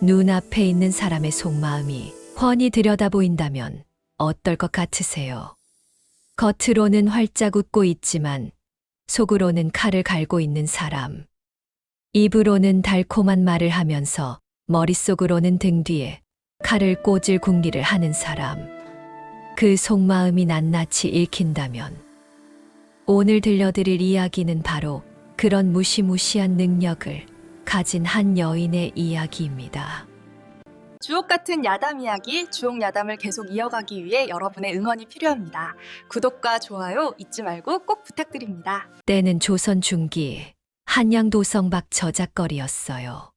눈앞에 있는 사람의 속마음이 훤히 들여다 보인다면 어떨 것 같으세요? 겉으로는 활짝 웃고 있지만 속으로는 칼을 갈고 있는 사람. 입으로는 달콤한 말을 하면서 머릿속으로는 등 뒤에 칼을 꽂을 궁리를 하는 사람. 그 속마음이 낱낱이 읽힌다면 오늘 들려드릴 이야기는 바로 그런 무시무시한 능력을 가진 한 여인의 이야기입니다. 주옥 같은 야담 이야기, 주옥 야담을 계속 이어가기 위해 여러분의 응원이 필요합니다. 구독과 좋아요 잊지 말고 꼭 부탁드립니다. 때는 조선 중기 한양도성박 저작거리였어요.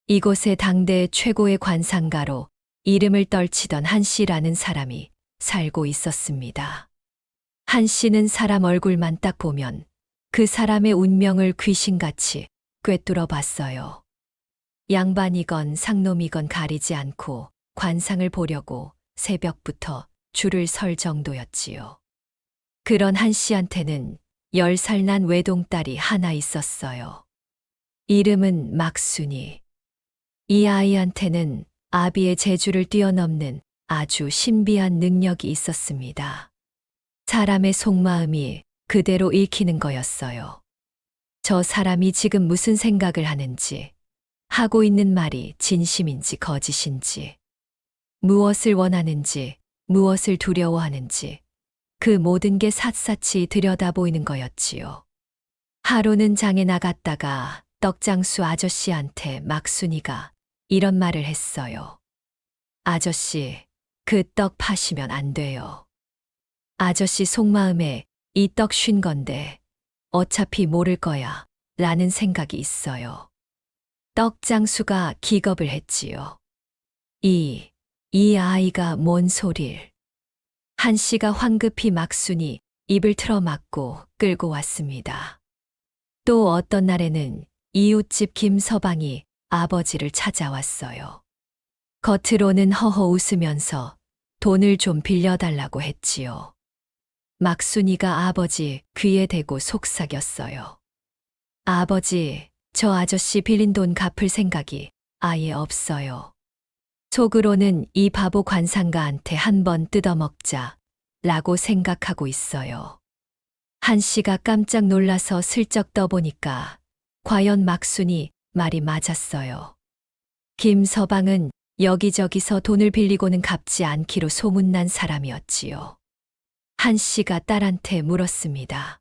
이곳에 당대 최고의 관상가로 이름을 떨치던 한 씨라는 사람이 살고 있었습니다. 한 씨는 사람 얼굴만 딱 보면 그 사람의 운명을 귀신같이 꿰뚫어 봤어요. 양반이건 상놈이건 가리지 않고 관상을 보려고 새벽부터 줄을 설 정도였지요. 그런 한 씨한테는 10살 난 외동딸이 하나 있었어요. 이름은 막순이. 이 아이한테는 아비의 재주를 뛰어넘는 아주 신비한 능력이 있었습니다. 사람의 속마음이 그대로 읽히는 거였어요. 저 사람이 지금 무슨 생각을 하는지, 하고 있는 말이 진심인지 거짓인지, 무엇을 원하는지, 무엇을 두려워하는지, 그 모든 게 샅샅이 들여다보이는 거였지요. 하루는 장에 나갔다가 떡장수 아저씨한테 막순이가 이런 말을 했어요. 아저씨, 그 떡 파시면 안 돼요. 아저씨 속마음에 이 떡 쉰 건데 어차피 모를 거야 라는 생각이 있어요. 떡장수가 기겁을 했지요. 이 아이가 뭔 소릴. 한 씨가 황급히 막순이 입을 틀어막고 끌고 왔습니다. 또 어떤 날에는 이웃집 김서방이 아버지를 찾아왔어요. 겉으로는 허허 웃으면서 돈을 좀 빌려달라고 했지요. 막순이가 아버지 귀에 대고 속삭였어요. 아버지, 저 아저씨 빌린 돈 갚을 생각이 아예 없어요. 속으로는 이 바보 관상가한테 한번 뜯어먹자 라고 생각하고 있어요. 한 씨가 깜짝 놀라서 슬쩍 떠보니까 과연 막순이 말이 맞았어요. 김서방은 여기저기서 돈을 빌리고는 갚지 않기로 소문난 사람이었지요. 한 씨가 딸한테 물었습니다.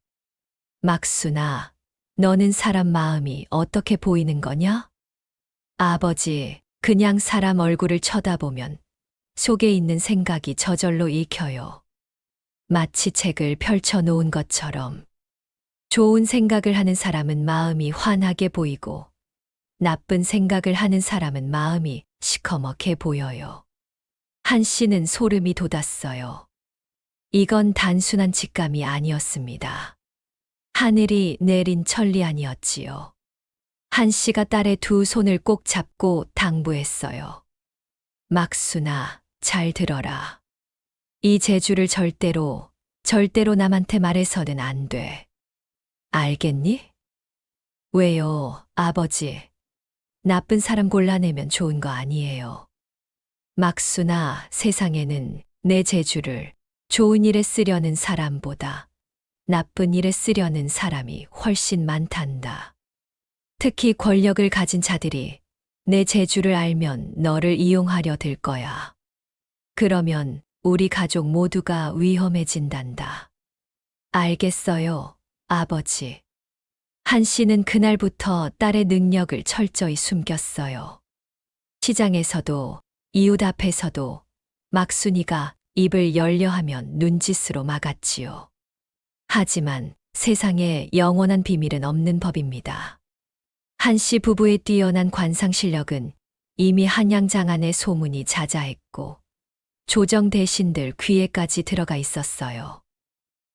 막순아, 너는 사람 마음이 어떻게 보이는 거냐? 아버지, 그냥 사람 얼굴을 쳐다보면 속에 있는 생각이 저절로 읽혀요. 마치 책을 펼쳐놓은 것처럼. 좋은 생각을 하는 사람은 마음이 환하게 보이고 나쁜 생각을 하는 사람은 마음이 시커멓게 보여요. 한 씨는 소름이 돋았어요. 이건 단순한 직감이 아니었습니다. 하늘이 내린 천리안이었지요. 한 씨가 딸의 두 손을 꼭 잡고 당부했어요. 막순아, 잘 들어라. 이 재주를 절대로 남한테 말해서는 안 돼. 알겠니? 왜요, 아버지? 나쁜 사람 골라내면 좋은 거 아니에요. 막순아, 세상에는 내 재주를 좋은 일에 쓰려는 사람보다 나쁜 일에 쓰려는 사람이 훨씬 많단다. 특히 권력을 가진 자들이 내 재주를 알면 너를 이용하려 들 거야. 그러면 우리 가족 모두가 위험해진단다. 알겠어요, 아버지. 한 씨는 그날부터 딸의 능력을 철저히 숨겼어요. 시장에서도 이웃 앞에서도 막순이가 입을 열려 하면 눈짓으로 막았지요. 하지만 세상에 영원한 비밀은 없는 법입니다. 한 씨 부부의 뛰어난 관상 실력은 이미 한양장안의 소문이 자자했고 조정 대신들 귀에까지 들어가 있었어요.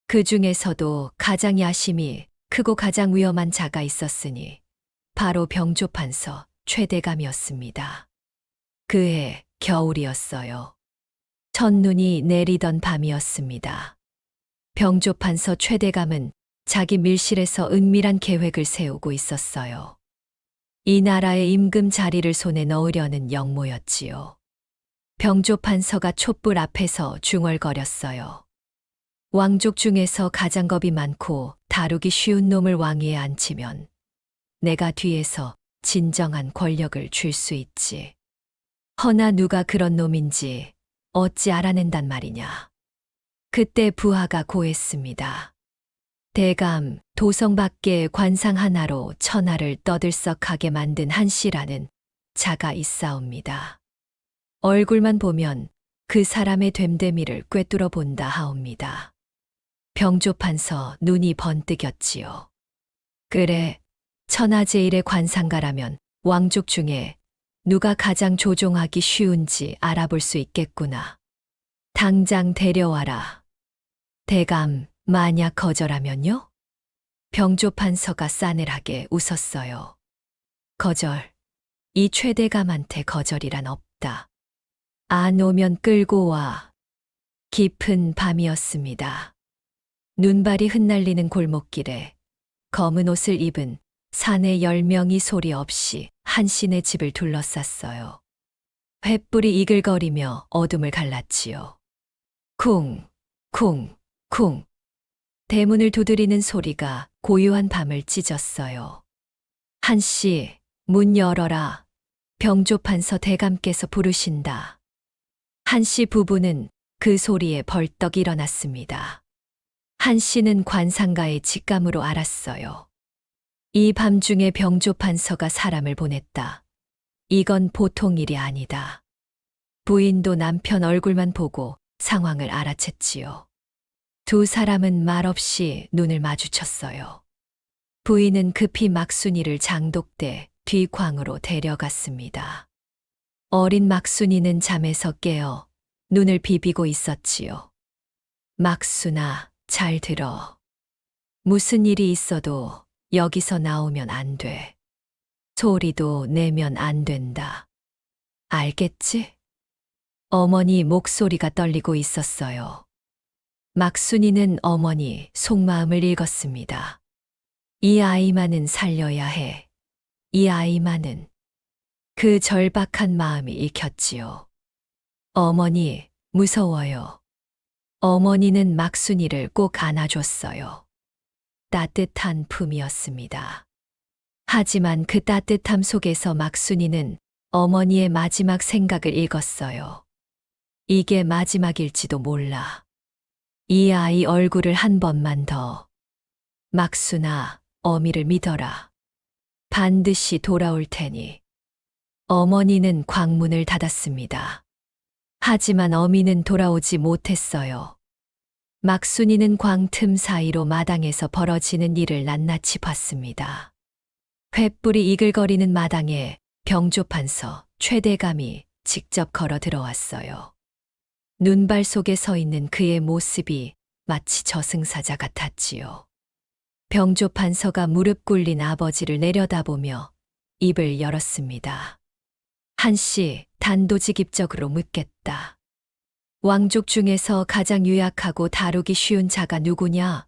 그 중에서도 가장 야심이 크고 가장 위험한 자가 있었으니 바로 병조판서 최대감이었습니다. 그해 겨울이었어요. 첫눈이 내리던 밤이었습니다. 병조판서 최대감은 자기 밀실에서 은밀한 계획을 세우고 있었어요. 이 나라의 임금 자리를 손에 넣으려는 영모였지요. 병조판서가 촛불 앞에서 중얼거렸어요. 왕족 중에서 가장 겁이 많고 다루기 쉬운 놈을 왕위에 앉히면 내가 뒤에서 진정한 권력을 줄 수 있지. 허나 누가 그런 놈인지 어찌 알아낸단 말이냐. 그때 부하가 고했습니다. 대감, 도성 밖에 관상 하나로 천하를 떠들썩하게 만든 한씨라는 자가 있사옵니다. 얼굴만 보면 그 사람의 됨됨이를 꿰뚫어 본다 하옵니다. 병조판서 눈이 번뜩였지요. 그래, 천하제일의 관상가라면 왕족 중에 누가 가장 조종하기 쉬운지 알아볼 수 있겠구나. 당장 데려와라. 대감, 만약 거절하면요? 병조판서가 싸늘하게 웃었어요. 거절. 이 최대감한테 거절이란 없다. 안 오면 끌고 와. 깊은 밤이었습니다. 눈발이 흩날리는 골목길에 검은 옷을 입은 사내 10명이 소리 없이 한신의 집을 둘러쌌어요. 횃불이 이글거리며 어둠을 갈랐지요. 쿵, 쿵, 쿵. 대문을 두드리는 소리가 고요한 밤을 찢었어요. 한씨, 문 열어라. 병조판서 대감께서 부르신다. 한씨 부부는 그 소리에 벌떡 일어났습니다. 한씨는 관상가의 직감으로 알았어요. 이 밤중에 병조판서가 사람을 보냈다. 이건 보통 일이 아니다. 부인도 남편 얼굴만 보고 상황을 알아챘지요. 두 사람은 말없이 눈을 마주쳤어요. 부인은 급히 막순이를 장독대 뒤광으로 데려갔습니다. 어린 막순이는 잠에서 깨어 눈을 비비고 있었지요. 막순아, 잘 들어. 무슨 일이 있어도 여기서 나오면 안 돼. 소리도 내면 안 된다. 알겠지? 어머니 목소리가 떨리고 있었어요. 막순이는 어머니 속마음을 읽었습니다. 이 아이만은 살려야 해. 이 아이만은. 그 절박한 마음이 읽혔지요. 어머니, 무서워요. 어머니는 막순이를 꼭 안아줬어요. 따뜻한 품이었습니다. 하지만 그 따뜻함 속에서 막순이는 어머니의 마지막 생각을 읽었어요. 이게 마지막일지도 몰라. 이 아이 얼굴을 한 번만 더. 막순아, 어미를 믿어라. 반드시 돌아올 테니. 어머니는 광문을 닫았습니다. 하지만 어미는 돌아오지 못했어요. 막순이는 광 틈 사이로 마당에서 벌어지는 일을 낱낱이 봤습니다. 횃불이 이글거리는 마당에 병조판서 최대감이 직접 걸어 들어왔어요. 눈발 속에 서 있는 그의 모습이 마치 저승사자 같았지요. 병조판서가 무릎 꿇린 아버지를 내려다보며 입을 열었습니다. 한씨, 단도직입적으로 묻겠다. 왕족 중에서 가장 유약하고 다루기 쉬운 자가 누구냐?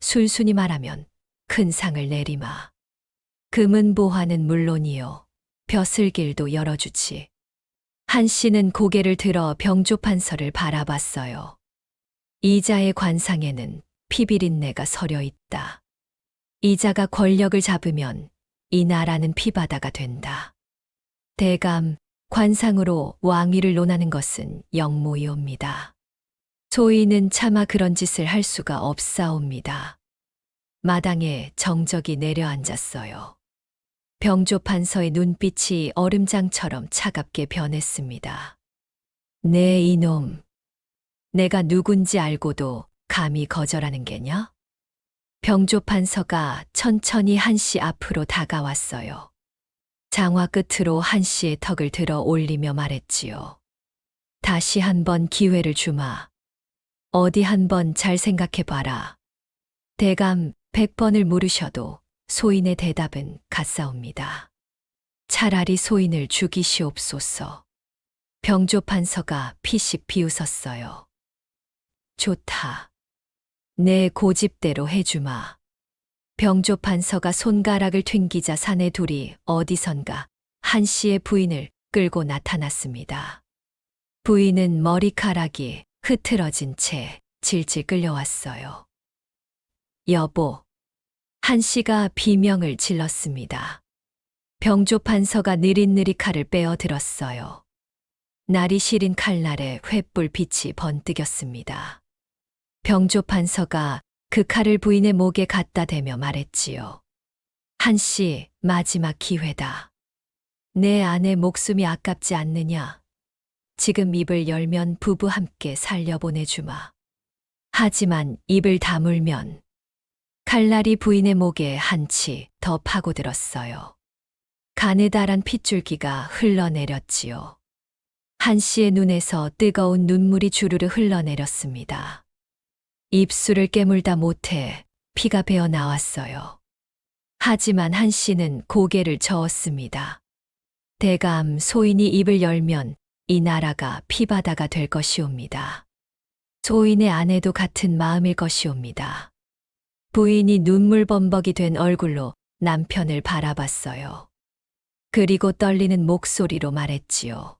순순히 말하면 큰 상을 내리마. 금은보화는 물론이요. 벼슬길도 열어주지. 한씨는 고개를 들어 병조판서를 바라봤어요. 이자의 관상에는 피비린내가 서려 있다. 이자가 권력을 잡으면 이 나라는 피바다가 된다. 대감, 관상으로 왕위를 논하는 것은 영모이옵니다. 소인은 차마 그런 짓을 할 수가 없사옵니다. 마당에 정적이 내려앉았어요. 병조판서의 눈빛이 얼음장처럼 차갑게 변했습니다. 네 이놈, 내가 누군지 알고도 감히 거절하는 게냐? 병조판서가 천천히 한씨 앞으로 다가왔어요. 장화 끝으로 한씨의 턱을 들어 올리며 말했지요. 다시 한번 기회를 주마. 어디 한번 잘 생각해봐라. 대감 100번을 물으셔도 소인의 대답은 같사옵니다. 차라리 소인을 죽이시옵소서. 병조판서가 피식 비웃었어요. 좋다. 내 고집대로 해주마. 병조판서가 손가락을 튕기자 사내 둘이 어디선가 한 씨의 부인을 끌고 나타났습니다. 부인은 머리카락이 흐트러진 채 질질 끌려왔어요. 여보, 한 씨가 비명을 질렀습니다. 병조판서가 느릿느릿 칼을 빼어 들었어요. 날이 시린 칼날에 횃불 빛이 번뜩였습니다. 병조판서가 그 칼을 부인의 목에 갖다 대며 말했지요. 한 씨, 마지막 기회다. 내 아내 목숨이 아깝지 않느냐? 지금 입을 열면 부부 함께 살려보내주마. 하지만 입을 다물면 칼날이 부인의 목에 한치 더 파고들었어요. 가느다란 핏줄기가 흘러내렸지요. 한 씨의 눈에서 뜨거운 눈물이 주르르 흘러내렸습니다. 입술을 깨물다 못해 피가 배어 나왔어요. 하지만 한 씨는 고개를 저었습니다. 대감 소인이 입을 열면 이 나라가 피바다가 될 것이옵니다. 소인의 아내도 같은 마음일 것이옵니다. 부인이 눈물범벅이 된 얼굴로 남편을 바라봤어요. 그리고 떨리는 목소리로 말했지요.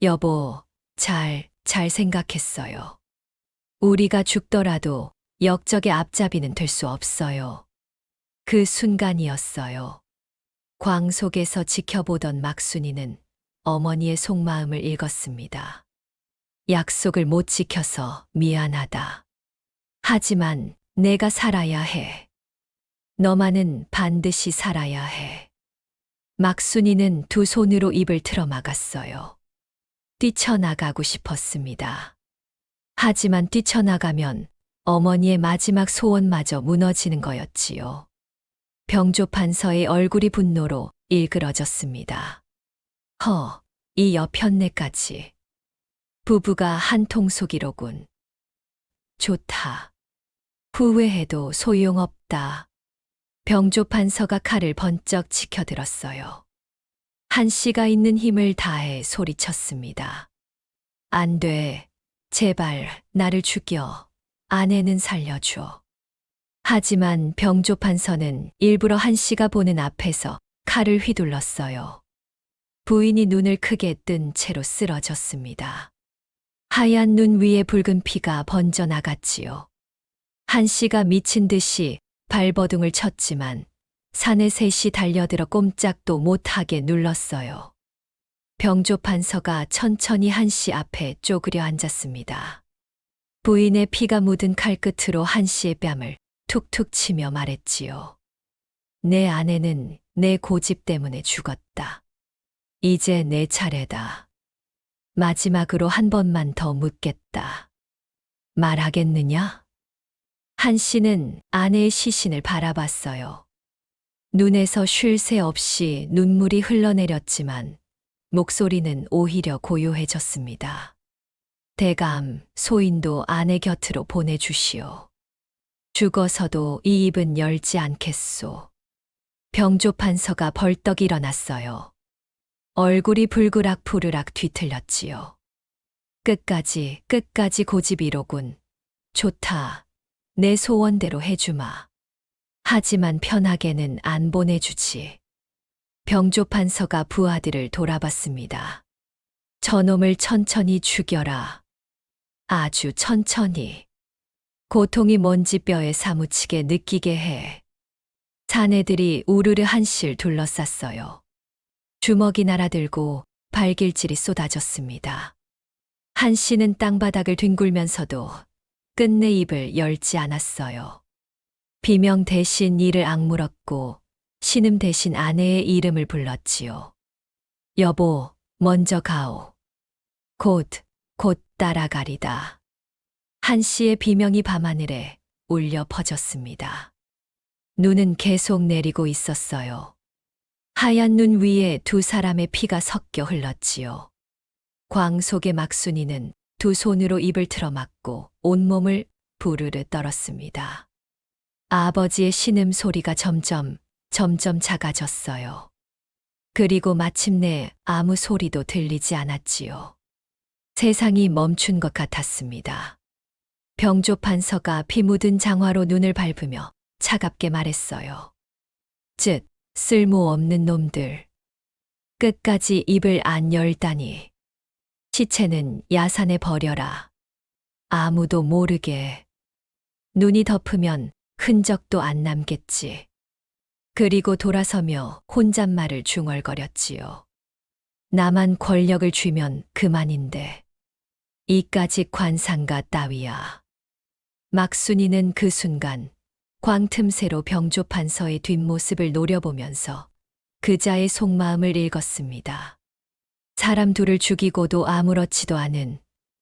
여보, 잘 생각했어요. 우리가 죽더라도 역적의 앞잡이는 될 수 없어요. 그 순간이었어요. 광 속에서 지켜보던 막순이는 어머니의 속마음을 읽었습니다. 약속을 못 지켜서 미안하다. 하지만 내가 살아야 해. 너만은 반드시 살아야 해. 막순이는 두 손으로 입을 틀어막았어요. 뛰쳐나가고 싶었습니다. 하지만 뛰쳐나가면 어머니의 마지막 소원마저 무너지는 거였지요. 병조판서의 얼굴이 분노로 일그러졌습니다. 이 여편네까지. 부부가 한 통속이로군. 좋다. 후회해도 소용없다. 병조판서가 칼을 번쩍 치켜들었어요. 한 씨가 있는 힘을 다해 소리쳤습니다. 안 돼. 제발 나를 죽여. 아내는 살려줘. 하지만 병조판서는 일부러 한 씨가 보는 앞에서 칼을 휘둘렀어요. 부인이 눈을 크게 뜬 채로 쓰러졌습니다. 하얀 눈 위에 붉은 피가 번져나갔지요. 한 씨가 미친 듯이 발버둥을 쳤지만 산에 셋이 달려들어 꼼짝도 못하게 눌렀어요. 병조판서가 천천히 한 씨 앞에 쪼그려 앉았습니다. 부인의 피가 묻은 칼끝으로 한 씨의 뺨을 툭툭 치며 말했지요. 내 아내는 내 고집 때문에 죽었다. 이제 내 차례다. 마지막으로 한 번만 더 묻겠다. 말하겠느냐? 한 씨는 아내의 시신을 바라봤어요. 눈에서 쉴 새 없이 눈물이 흘러내렸지만 목소리는 오히려 고요해졌습니다. 대감, 소인도 아내 곁으로 보내주시오. 죽어서도 이 입은 열지 않겠소. 병조판서가 벌떡 일어났어요. 얼굴이 불그락 뒤틀렸지요. 끝까지 고집이로군. 좋다. 내 소원대로 해주마. 하지만 편하게는 안 보내주지. 병조판서가 부하들을 돌아봤습니다. 저놈을 천천히 죽여라. 아주 천천히. 고통이 먼지 뼈에 사무치게 느끼게 해. 사내들이 우르르 한 씨를 둘러쌌어요. 주먹이 날아들고 발길질이 쏟아졌습니다. 한 씨는 땅바닥을 뒹굴면서도 끝내 입을 열지 않았어요. 비명 대신 이를 악물었고 신음 대신 아내의 이름을 불렀지요. 여보, 먼저 가오. 곧 따라가리다. 한 씨의 비명이 밤하늘에 울려 퍼졌습니다. 눈은 계속 내리고 있었어요. 하얀 눈 위에 두 사람의 피가 섞여 흘렀지요. 광 속의 막순이는 두 손으로 입을 틀어막고 온몸을 부르르 떨었습니다. 아버지의 신음 소리가 점점 작아졌어요. 그리고 마침내 아무 소리도 들리지 않았지요. 세상이 멈춘 것 같았습니다. 병조판서가 피 묻은 장화로 눈을 밟으며 차갑게 말했어요. 쯧, 쓸모없는 놈들. 끝까지 입을 안 열다니. 시체는 야산에 버려라. 아무도 모르게. 눈이 덮으면 흔적도 안 남겠지. 그리고 돌아서며 혼잣말을 중얼거렸지요. 나만 권력을 쥐면 그만인데. 이까짓 관상가 따위야. 막순이는 그 순간 광틈새로 병조판서의 뒷모습을 노려보면서 그자의 속마음을 읽었습니다. 사람 둘을 죽이고도 아무렇지도 않은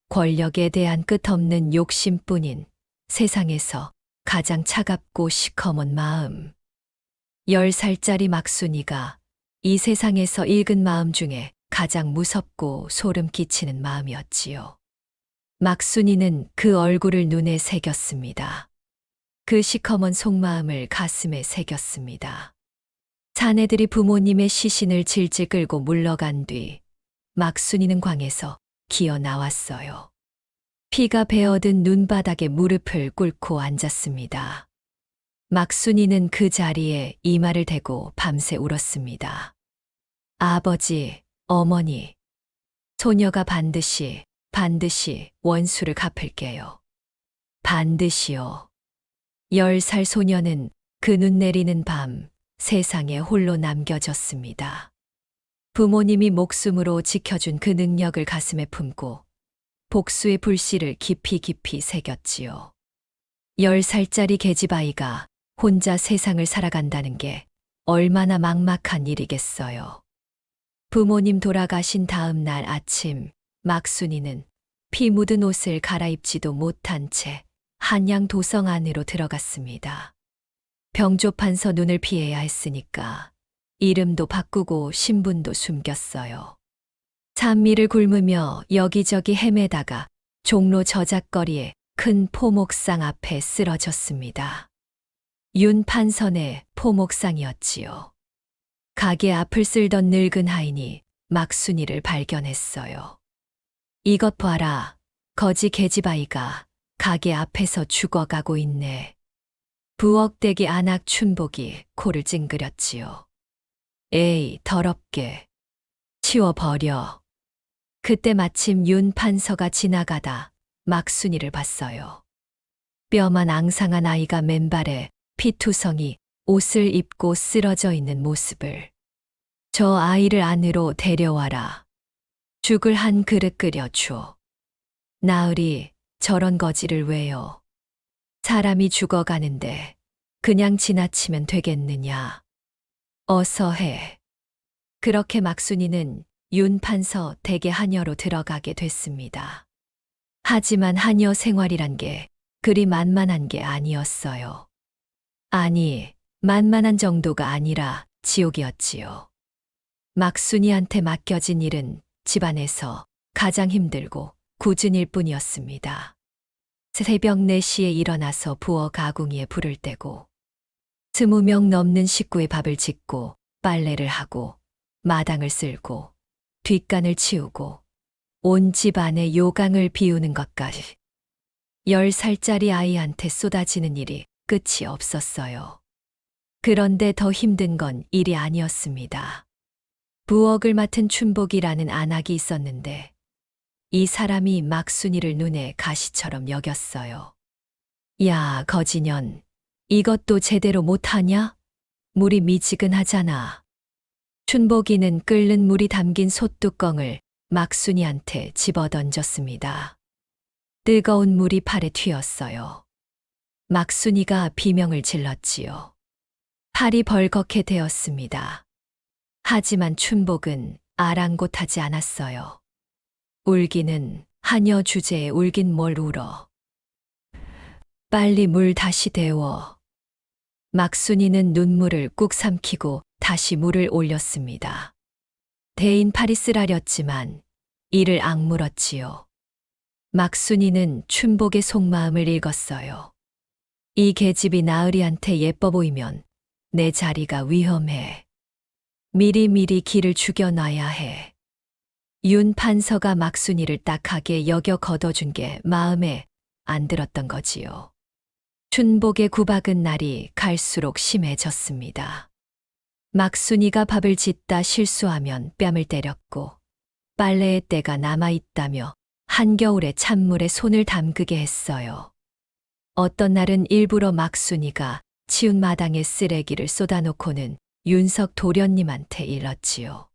권력에 대한 끝없는 욕심뿐인 세상에서 가장 차갑고 시커먼 마음. 10살짜리 막순이가 이 세상에서 읽은 마음 중에 가장 무섭고 소름 끼치는 마음이었지요. 막순이는 그 얼굴을 눈에 새겼습니다. 그 시커먼 속마음을 가슴에 새겼습니다. 자네들이 부모님의 시신을 질질 끌고 물러간 뒤 막순이는 광에서 기어 나왔어요. 피가 배어든 눈바닥에 무릎을 꿇고 앉았습니다. 막순이는 그 자리에 이마를 대고 밤새 울었습니다. 아버지, 어머니, 소녀가 반드시 원수를 갚을게요. 반드시요. 10살 소녀는 그 눈 내리는 밤 세상에 홀로 남겨졌습니다. 부모님이 목숨으로 지켜준 그 능력을 가슴에 품고 복수의 불씨를 깊이 깊이 새겼지요. 10살짜리 계집아이가 혼자 세상을 살아간다는 게 얼마나 막막한 일이겠어요. 부모님 돌아가신 다음 날 아침, 막순이는 피 묻은 옷을 갈아입지도 못한 채 한양 도성 안으로 들어갔습니다. 병조판서 눈을 피해야 했으니까 이름도 바꾸고 신분도 숨겼어요. 찬미를 굶으며 여기저기 헤매다가 종로 저작거리에 큰 포목상 앞에 쓰러졌습니다. 윤 판선의 포목상이었지요. 가게 앞을 쓸던 늙은 하인이 막순이를 발견했어요. 이것 봐라, 거지 계집아이가 가게 앞에서 죽어가고 있네. 부엌대기 안악 춘복이 코를 찡그렸지요. 에이, 더럽게. 치워버려. 그때 마침 윤 판서가 지나가다 막순이를 봤어요. 뼈만 앙상한 아이가 맨발에 피투성이 옷을 입고 쓰러져 있는 모습을. 저 아이를 안으로 데려와라. 죽을 한 그릇 끓여줘. 나으리, 저런 거지를 왜요? 사람이 죽어가는데 그냥 지나치면 되겠느냐? 어서 해. 그렇게 막순이는 윤 판서 댁의 하녀로 들어가게 됐습니다. 하지만 하녀 생활이란 게 그리 만만한 게 아니었어요. 아니, 만만한 정도가 아니라 지옥이었지요. 막순이한테 맡겨진 일은 집안에서 가장 힘들고 굳은 일뿐이었습니다. 새벽 4시에 일어나서 부엌 가궁이에 불을 떼고 20명 넘는 식구의 밥을 짓고 빨래를 하고 마당을 쓸고 뒷간을 치우고 온 집안의 요강을 비우는 것까지 10살짜리 아이한테 쏟아지는 일이 끝이 없었어요. 그런데 더 힘든 건 일이 아니었습니다. 부엌을 맡은 춘복이라는 안악이 있었는데 이 사람이 막순이를 눈에 가시처럼 여겼어요. 야, 거지년, 이것도 제대로 못하냐? 물이 미지근하잖아. 춘복이는 끓는 물이 담긴 솥뚜껑을 막순이한테 집어던졌습니다. 뜨거운 물이 팔에 튀었어요. 막순이가 비명을 질렀지요. 팔이 벌겋게 되었습니다. 하지만 춘복은 아랑곳하지 않았어요. 울기는 하녀 주제에 울긴 뭘 울어. 빨리 물 다시 데워. 막순이는 눈물을 꾹 삼키고 다시 물을 올렸습니다. 대인 팔이 쓰라렸지만 이를 악물었지요. 막순이는 춘복의 속마음을 읽었어요. 이 계집이 나으리한테 예뻐 보이면 내 자리가 위험해. 미리미리 길을 죽여놔야 해. 윤 판서가 막순이를 딱하게 여겨 걷어준 게 마음에 안 들었던 거지요. 춘복의 구박은 날이 갈수록 심해졌습니다. 막순이가 밥을 짓다 실수하면 뺨을 때렸고 빨래의 때가 남아있다며 한겨울에 찬물에 손을 담그게 했어요. 어떤 날은 일부러 막순이가 치운 마당에 쓰레기를 쏟아놓고는 윤석 도련님한테 일렀지요.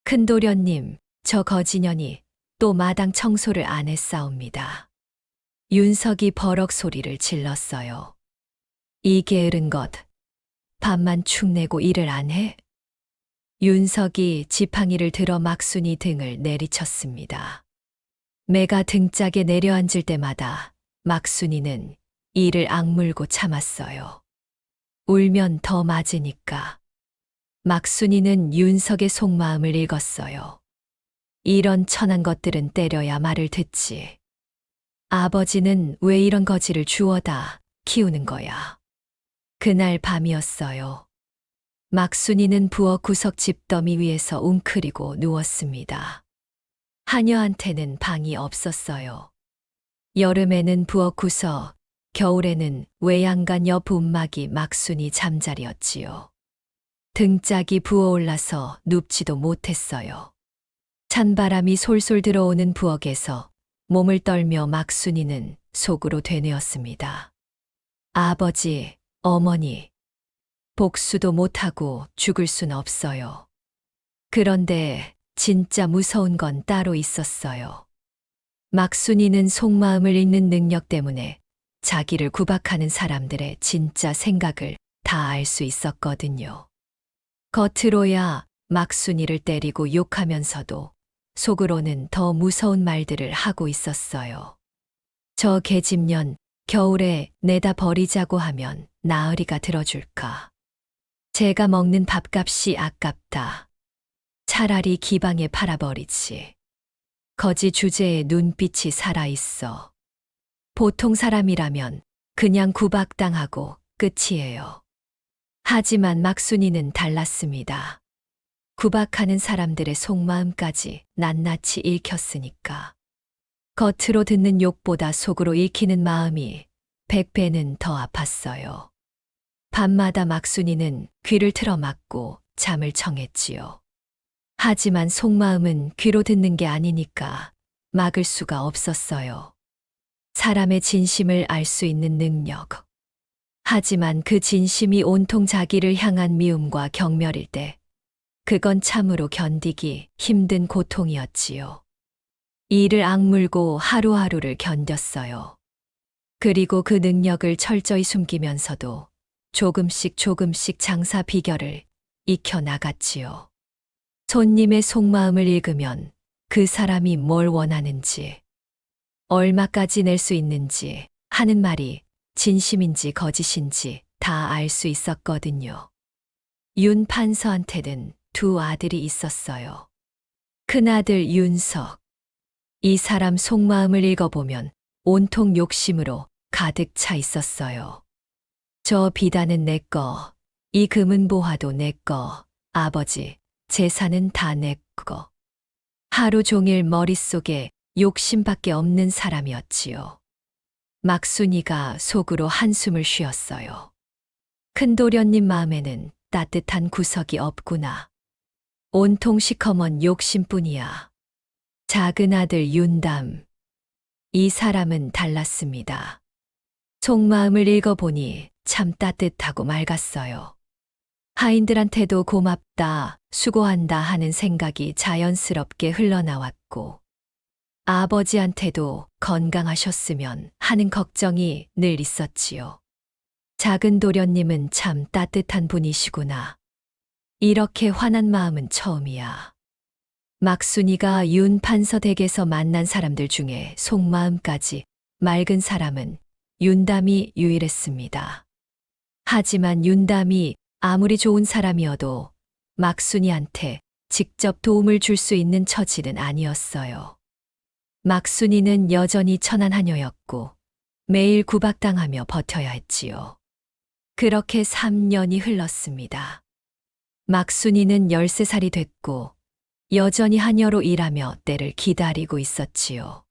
큰 도련님, 저 거지년이 또 마당 청소를 안 했사옵니다. 윤석이 버럭 소리를 질렀어요. 이 게으른 것, 밥만 축내고 일을 안 해? 윤석이 지팡이를 들어 막순이 등을 내리쳤습니다. 매가 등짝에 내려앉을 때마다 막순이는 이를 악물고 참았어요. 울면 더 맞으니까. 막순이는 윤석의 속마음을 읽었어요. 이런 천한 것들은 때려야 말을 듣지. 아버지는 왜 이런 거지를 주워다 키우는 거야. 그날 밤이었어요. 막순이는 부엌 구석 집더미 위에서 웅크리고 누웠습니다. 하녀한테는 방이 없었어요. 여름에는 부엌 구석, 겨울에는 외양간 옆 움막이 막순이 잠자리였지요. 등짝이 부어올라서 눕지도 못했어요. 찬바람이 솔솔 들어오는 부엌에서 몸을 떨며 막순이는 속으로 되뇌었습니다. 아버지, 어머니, 복수도 못하고 죽을 순 없어요. 그런데 진짜 무서운 건 따로 있었어요. 막순이는 속마음을 읽는 능력 때문에 자기를 구박하는 사람들의 진짜 생각을 다 알 수 있었거든요. 겉으로야 막순이를 때리고 욕하면서도 속으로는 더 무서운 말들을 하고 있었어요. 저 계집년 겨울에 내다 버리자고 하면 나으리가 들어줄까. 제가 먹는 밥값이 아깝다. 차라리 기방에 팔아버리지. 거지 주제에 눈빛이 살아있어. 보통 사람이라면 그냥 구박당하고 끝이에요. 하지만 막순이는 달랐습니다. 구박하는 사람들의 속마음까지 낱낱이 읽혔으니까. 겉으로 듣는 욕보다 속으로 읽히는 마음이 100배는 더 아팠어요. 밤마다 막순이는 귀를 틀어막고 잠을 청했지요. 하지만 속마음은 귀로 듣는 게 아니니까 막을 수가 없었어요. 사람의 진심을 알 수 있는 능력. 하지만 그 진심이 온통 자기를 향한 미움과 경멸일 때 그건 참으로 견디기 힘든 고통이었지요. 이를 악물고 하루하루를 견뎠어요. 그리고 그 능력을 철저히 숨기면서도 조금씩 장사 비결을 익혀나갔지요. 손님의 속마음을 읽으면 그 사람이 뭘 원하는지, 얼마까지 낼 수 있는지 하는 말이 진심인지 거짓인지 다 알 수 있었거든요. 윤 판서한테는 두 아들이 있었어요. 큰아들 윤석. 이 사람 속마음을 읽어보면 온통 욕심으로 가득 차 있었어요. 저 비단은 내 거, 이 금은 보화도 내 거, 아버지, 재산은 다 내 거. 하루 종일 머릿속에 욕심밖에 없는 사람이었지요. 막순이가 속으로 한숨을 쉬었어요. 큰도련님 마음에는 따뜻한 구석이 없구나. 온통 시커먼 욕심뿐이야. 작은 아들 윤담. 이 사람은 달랐습니다. 속마음을 읽어보니 참 따뜻하고 맑았어요. 하인들한테도 고맙다, 수고한다 하는 생각이 자연스럽게 흘러나왔고, 아버지한테도 건강하셨으면 하는 걱정이 늘 있었지요. 작은 도련님은 참 따뜻한 분이시구나. 이렇게 환한 마음은 처음이야. 막순이가 윤 판서 댁에서 만난 사람들 중에 속마음까지 맑은 사람은 윤담이 유일했습니다. 하지만 윤담이 아무리 좋은 사람이어도 막순이한테 직접 도움을 줄 수 있는 처지는 아니었어요. 막순이는 여전히 천한 하녀였고 매일 구박당하며 버텨야 했지요. 그렇게 3년이 흘렀습니다. 막순이는 13살이 됐고 여전히 하녀로 일하며 때를 기다리고 있었지요.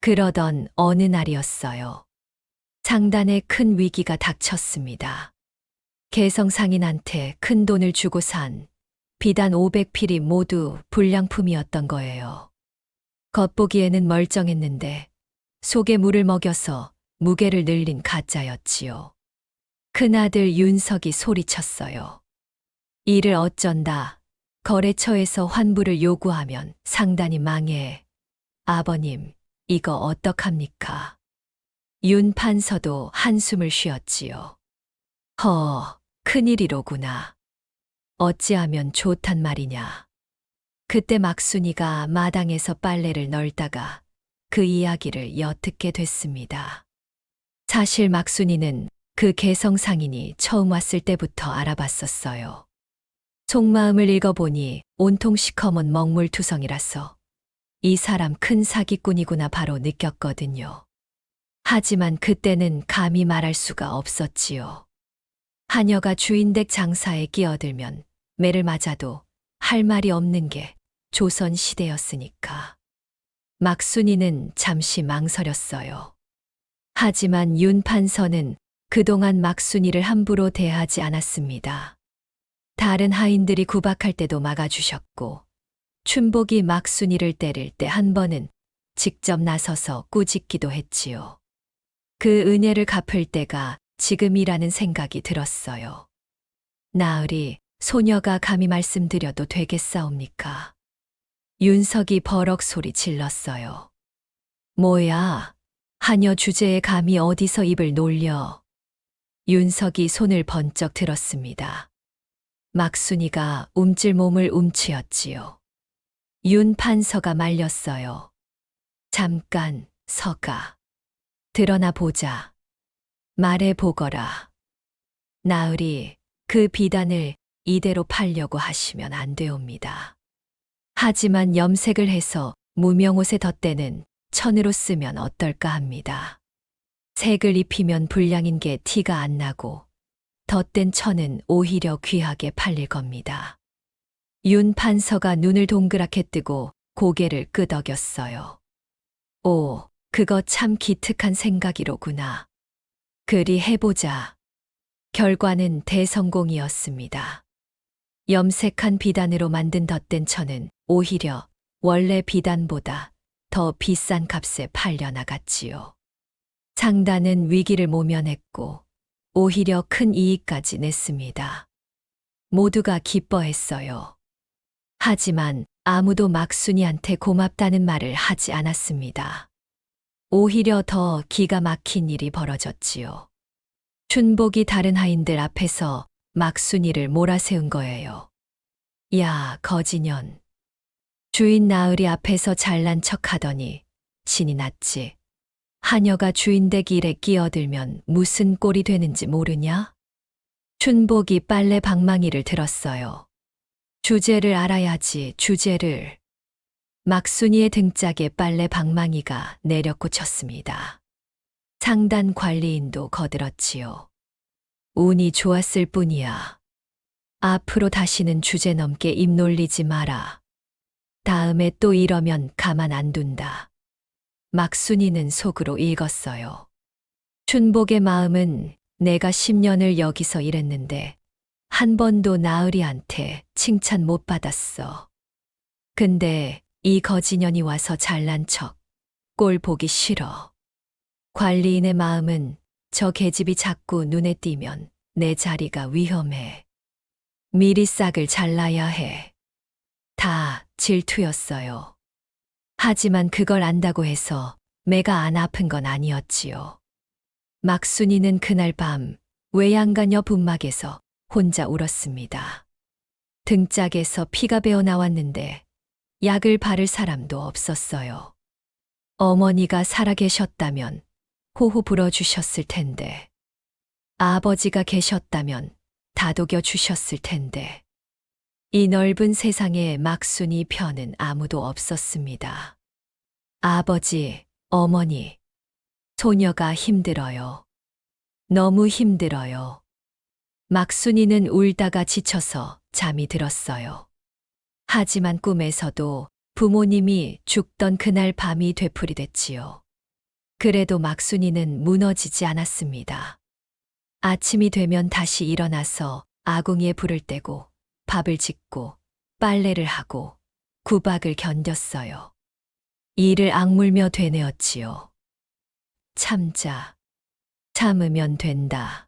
그러던 어느 날이었어요. 장단에 큰 위기가 닥쳤습니다. 개성상인한테 큰 돈을 주고 산 비단 500필이 모두 불량품이었던 거예요. 겉보기에는 멀쩡했는데 속에 물을 먹여서 무게를 늘린 가짜였지요. 큰아들 윤석이 소리쳤어요. 이를 어쩐다. 거래처에서 환불을 요구하면 상단이 망해. 아버님, 이거 어떡합니까? 윤 판서도 한숨을 쉬었지요. 큰일이로구나. 어찌하면 좋단 말이냐. 그때 막순이가 마당에서 빨래를 널다가 그 이야기를 엿듣게 됐습니다. 사실 막순이는 그 개성상인이 처음 왔을 때부터 알아봤었어요. 속마음을 읽어보니 온통 시커먼 먹물투성이라서 이 사람 큰 사기꾼이구나 바로 느꼈거든요. 하지만 그때는 감히 말할 수가 없었지요. 하녀가 주인댁 장사에 끼어들면 매를 맞아도 할 말이 없는 게 조선 시대였으니까. 막순이는 잠시 망설였어요. 하지만 윤 판서는 그동안 막순이를 함부로 대하지 않았습니다. 다른 하인들이 구박할 때도 막아주셨고, 춘복이 막순이를 때릴 때 한 번은 직접 나서서 꾸짖기도 했지요. 그 은혜를 갚을 때가 지금이라는 생각이 들었어요. 나으리, 소녀가 감히 말씀드려도 되겠사옵니까? 윤석이 버럭 소리 질렀어요. 뭐야, 하녀 주제에 감히 어디서 입을 놀려. 윤석이 손을 번쩍 들었습니다. 막순이가 움찔 몸을 움츠였지요. 윤 판서가 말렸어요. 잠깐 서가. 드러나 보자. 말해 보거라. 나으리, 그 비단을 이대로 팔려고 하시면 안 되옵니다. 하지만 염색을 해서 무명옷에 덧대는 천으로 쓰면 어떨까 합니다. 색을 입히면 불량인 게 티가 안 나고 덧댄 천은 오히려 귀하게 팔릴 겁니다. 윤 판서가 눈을 동그랗게 뜨고 고개를 끄덕였어요. 오, 그거 참 기특한 생각이로구나. 그리 해보자. 결과는 대성공이었습니다. 염색한 비단으로 만든 덧댄 천은 오히려 원래 비단보다 더 비싼 값에 팔려나갔지요. 상단은 위기를 모면했고 오히려 큰 이익까지 냈습니다. 모두가 기뻐했어요. 하지만 아무도 막순이한테 고맙다는 말을 하지 않았습니다. 오히려 더 기가 막힌 일이 벌어졌지요. 춘복이 다른 하인들 앞에서 막순이를 몰아세운 거예요. 야, 거지년. 주인 나으리 앞에서 잘난 척 하더니 신이 났지. 하녀가 주인댁 일에 끼어들면 무슨 꼴이 되는지 모르냐? 춘복이 빨래 방망이를 들었어요. 주제를 알아야지, 주제를. 막순이의 등짝에 빨래 방망이가 내려꽂혔습니다. 상단 관리인도 거들었지요. 운이 좋았을 뿐이야. 앞으로 다시는 주제 넘게 입 놀리지 마라. 다음에 또 이러면 가만 안 둔다. 막순이는 속으로 읽었어요. 춘복의 마음은 내가 10년을 여기서 일했는데 한 번도 나으리한테 칭찬 못 받았어. 근데 이 거지년이 와서 잘난 척, 꼴 보기 싫어. 관리인의 마음은 저 계집이 자꾸 눈에 띄면 내 자리가 위험해. 미리 싹을 잘라야 해. 다 질투였어요. 하지만 그걸 안다고 해서 매가 안 아픈 건 아니었지요. 막순이는 그날 밤 외양간 옆 움막에서 혼자 울었습니다. 등짝에서 피가 배어 나왔는데 약을 바를 사람도 없었어요. 어머니가 살아계셨다면 호호 불어주셨을 텐데, 아버지가 계셨다면 다독여 주셨을 텐데, 이 넓은 세상에 막순이 편은 아무도 없었습니다. 아버지, 어머니, 소녀가 힘들어요. 너무 힘들어요. 막순이는 울다가 지쳐서 잠이 들었어요. 하지만 꿈에서도 부모님이 죽던 그날 밤이 되풀이됐지요. 그래도 막순이는 무너지지 않았습니다. 아침이 되면 다시 일어나서 아궁이에 불을 떼고 밥을 짓고 빨래를 하고 구박을 견뎠어요. 이를 악물며 되뇌었지요. 참자. 참으면 된다.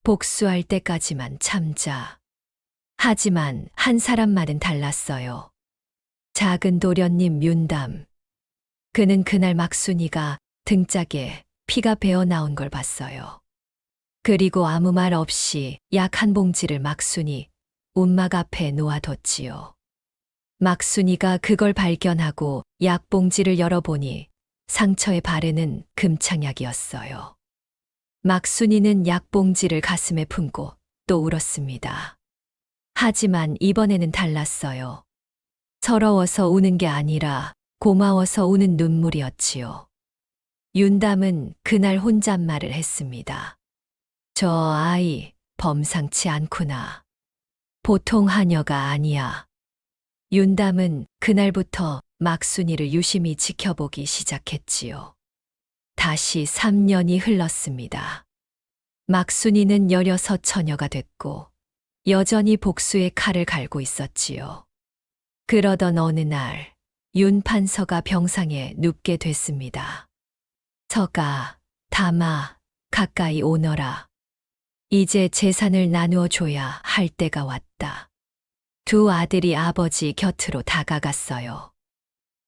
복수할 때까지만 참자. 하지만 한 사람 말은 달랐어요. 작은 도련님 윤담. 그는 그날 막순이가 등짝에 피가 배어 나온 걸 봤어요. 그리고 아무 말 없이 약 한 봉지를 막순이 움막 앞에 놓아뒀지요. 막순이가 그걸 발견하고 약 봉지를 열어보니 상처에 바르는 금창약이었어요. 막순이는 약 봉지를 가슴에 품고 또 울었습니다. 하지만 이번에는 달랐어요. 서러워서 우는 게 아니라 고마워서 우는 눈물이었지요. 윤담은 그날 혼잣말을 했습니다. 저 아이 범상치 않구나. 보통 하녀가 아니야. 윤담은 그날부터 막순이를 유심히 지켜보기 시작했지요. 다시 3년이 흘렀습니다. 막순이는 16 처녀가 됐고 여전히 복수의 칼을 갈고 있었지요. 그러던 어느 날 윤 판서가 병상에 눕게 됐습니다. 서가, 담아, 가까이 오너라. 이제 재산을 나누어 줘야 할 때가 왔다. 두 아들이 아버지 곁으로 다가갔어요.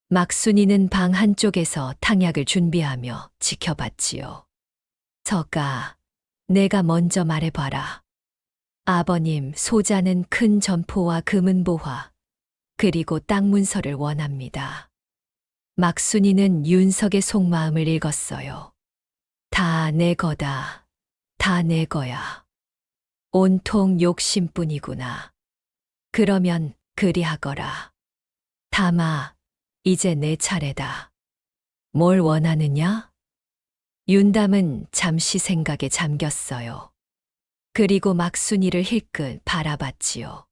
막순이는 방 한쪽에서 탕약을 준비하며 지켜봤지요. 서가, 내가 먼저 말해봐라. 아버님, 소자는 큰 점포와 금은보화, 그리고 땅 문서를 원합니다. 막순이는 윤석의 속마음을 읽었어요. 다 내 거다. 다 내 거야. 온통 욕심뿐이구나. 그러면 그리하거라. 담아, 이제 내 차례다. 뭘 원하느냐? 윤담은 잠시 생각에 잠겼어요. 그리고 막순이를 힐끗 바라봤지요.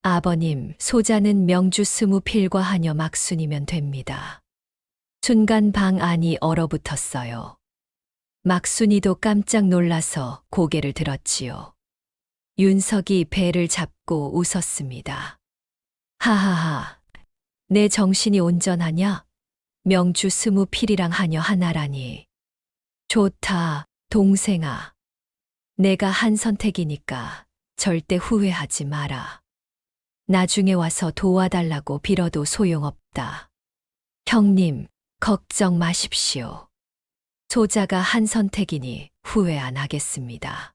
아버님, 소자는 명주 20필과 하녀 막순이면 됩니다. 순간 방 안이 얼어붙었어요. 막순이도 깜짝 놀라서 고개를 들었지요. 윤석이 배를 잡고 웃었습니다. 하하하, 내 정신이 온전하냐? 명주 20필이랑 하녀 하나라니. 좋다, 동생아. 내가 한 선택이니까 절대 후회하지 마라. 나중에 와서 도와달라고 빌어도 소용없다. 형님, 걱정 마십시오. 소자가 한 선택이니 후회 안 하겠습니다.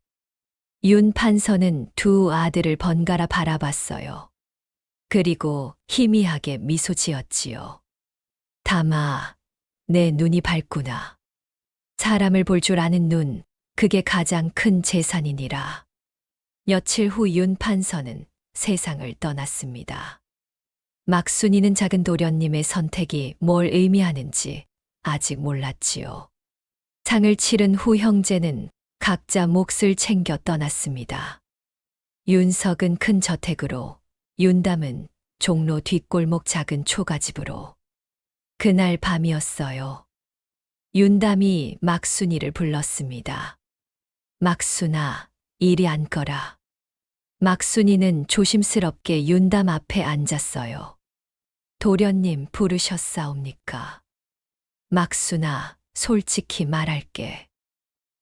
윤 판서는 두 아들을 번갈아 바라봤어요. 그리고 희미하게 미소 지었지요. 담아, 내 눈이 밝구나. 사람을 볼 줄 아는 눈, 그게 가장 큰 재산이니라. 며칠 후 윤 판서는 세상을 떠났습니다. 막순이는 작은 도련님의 선택이 뭘 의미하는지 아직 몰랐지요. 상을 치른 후 형제는 각자 몫을 챙겨 떠났습니다. 윤석은 큰 저택으로, 윤담은 종로 뒷골목 작은 초가집으로. 그날 밤이었어요. 윤담이 막순이를 불렀습니다. 막순아, 이리 앉거라. 막순이는 조심스럽게 윤담 앞에 앉았어요. 도련님 부르셨사옵니까? 막순아, 솔직히 말할게.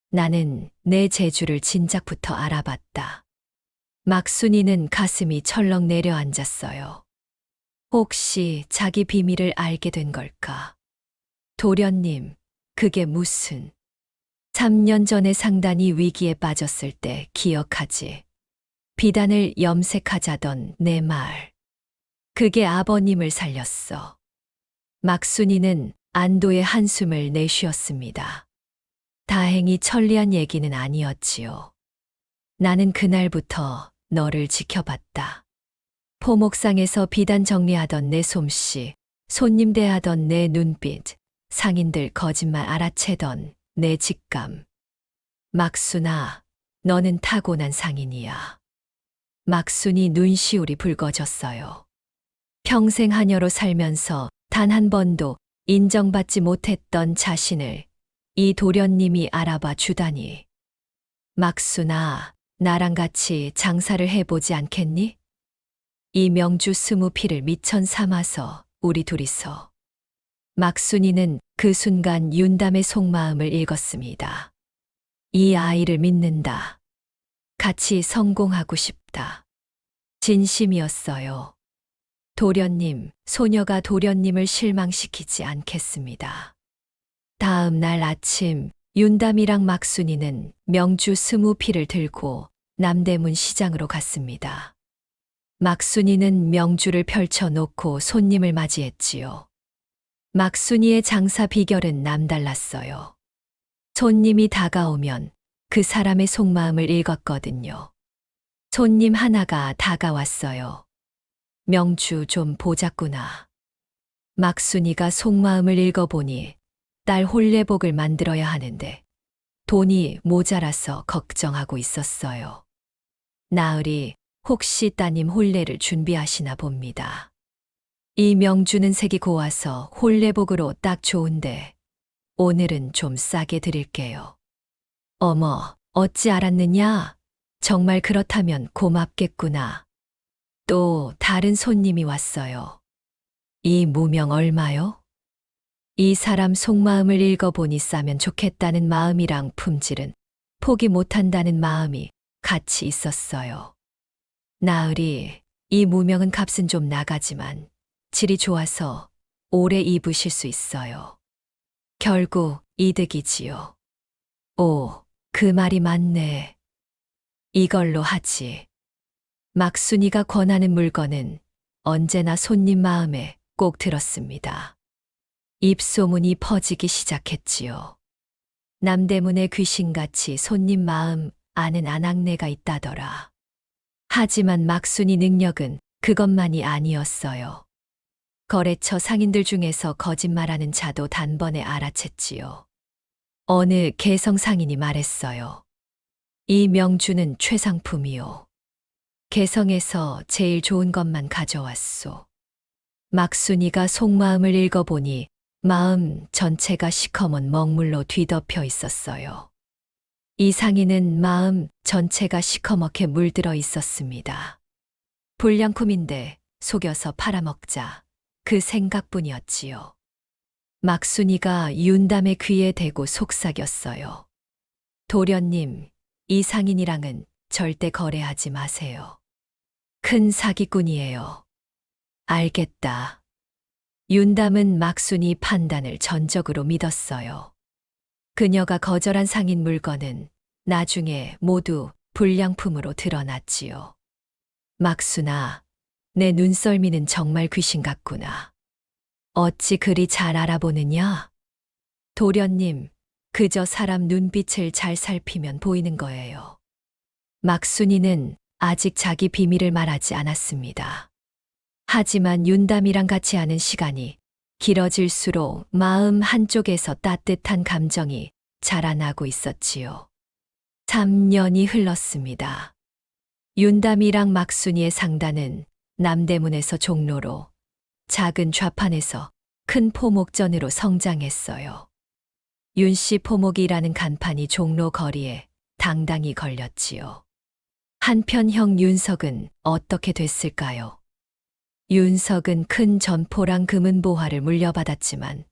나는 내 재주를 진작부터 알아봤다. 막순이는 가슴이 철렁 내려앉았어요. 혹시 자기 비밀을 알게 된 걸까? 도련님, 그게 무슨... 3년 전에 상단이 위기에 빠졌을 때 기억하지? 비단을 염색하자던 내 말. 그게 아버님을 살렸어. 막순이는 안도의 한숨을 내쉬었습니다. 다행히 천리한 얘기는 아니었지요. 나는 그날부터 너를 지켜봤다. 포목상에서 비단 정리하던 내 솜씨, 손님 대하던 내 눈빛, 상인들 거짓말 알아채던 내 직감. 막순아, 너는 타고난 상인이야. 막순이 눈시울이 붉어졌어요. 평생 하녀로 살면서 단 한 번도 인정받지 못했던 자신을 이 도련님이 알아봐 주다니. 막순아, 나랑 같이 장사를 해보지 않겠니? 이 명주 20필을 미천 삼아서 우리 둘이서. 막순이는 그 순간 윤담의 속마음을 읽었습니다. 이 아이를 믿는다. 같이 성공하고 싶다. 진심이었어요. 도련님, 소녀가 도련님을 실망시키지 않겠습니다. 다음 날 아침, 윤담이랑 막순이는 명주 20필을 들고 남대문 시장으로 갔습니다. 막순이는 명주를 펼쳐놓고 손님을 맞이했지요. 막순이의 장사 비결은 남달랐어요. 손님이 다가오면 그 사람의 속마음을 읽었거든요. 손님 하나가 다가왔어요. 명주 좀 보자꾸나. 막순이가 속마음을 읽어보니 딸 혼례복을 만들어야 하는데 돈이 모자라서 걱정하고 있었어요. 나으리, 혹시 따님 혼례를 준비하시나 봅니다. 이 명주는 색이 고와서 혼례복으로 딱 좋은데 오늘은 좀 싸게 드릴게요. 어머, 어찌 알았느냐? 정말 그렇다면 고맙겠구나. 또 다른 손님이 왔어요. 이 무명 얼마요? 이 사람 속마음을 읽어보니 싸면 좋겠다는 마음이랑 품질은 포기 못한다는 마음이 같이 있었어요. 나으리, 이 무명은 값은 좀 나가지만 질이 좋아서 오래 입으실 수 있어요. 결국 이득이지요. 오, 그 말이 맞네. 이걸로 하지. 막순이가 권하는 물건은 언제나 손님 마음에 꼭 들었습니다. 입소문이 퍼지기 시작했지요. 남대문에 귀신같이 손님 마음 아는 아낙네가 있다더라. 하지만 막순이 능력은 그것만이 아니었어요. 거래처 상인들 중에서 거짓말하는 자도 단번에 알아챘지요. 어느 개성 상인이 말했어요. 이 명주는 최상품이요. 개성에서 제일 좋은 것만 가져왔소. 막순이가 속마음을 읽어보니 마음 전체가 시커먼 먹물로 뒤덮여 있었어요. 이 상인은 마음 전체가 시커멓게 물들어 있었습니다. 불량품인데 속여서 팔아먹자. 그 생각뿐이었지요. 막순이가 윤담의 귀에 대고 속삭였어요. 도련님, 이 상인이랑은 절대 거래하지 마세요. 큰 사기꾼이에요. 알겠다. 윤담은 막순이 판단을 전적으로 믿었어요. 그녀가 거절한 상인 물건은 나중에 모두 불량품으로 드러났지요. 막순아, 내 눈썰미는 정말 귀신 같구나. 어찌 그리 잘 알아보느냐? 도련님, 그저 사람 눈빛을 잘 살피면 보이는 거예요. 막순이는 아직 자기 비밀을 말하지 않았습니다. 하지만 윤담이랑 같이 하는 시간이 길어질수록 마음 한쪽에서 따뜻한 감정이 자라나고 있었지요. 3년이 흘렀습니다. 윤담이랑 막순이의 상단은 남대문에서 종로로, 작은 좌판에서 큰 포목전으로 성장했어요. 윤씨 포목이라는 간판이 종로 거리에 당당히 걸렸지요. 한편 형 윤석은 어떻게 됐을까요? 윤석은 큰 전포랑 금은보화를 물려받았지만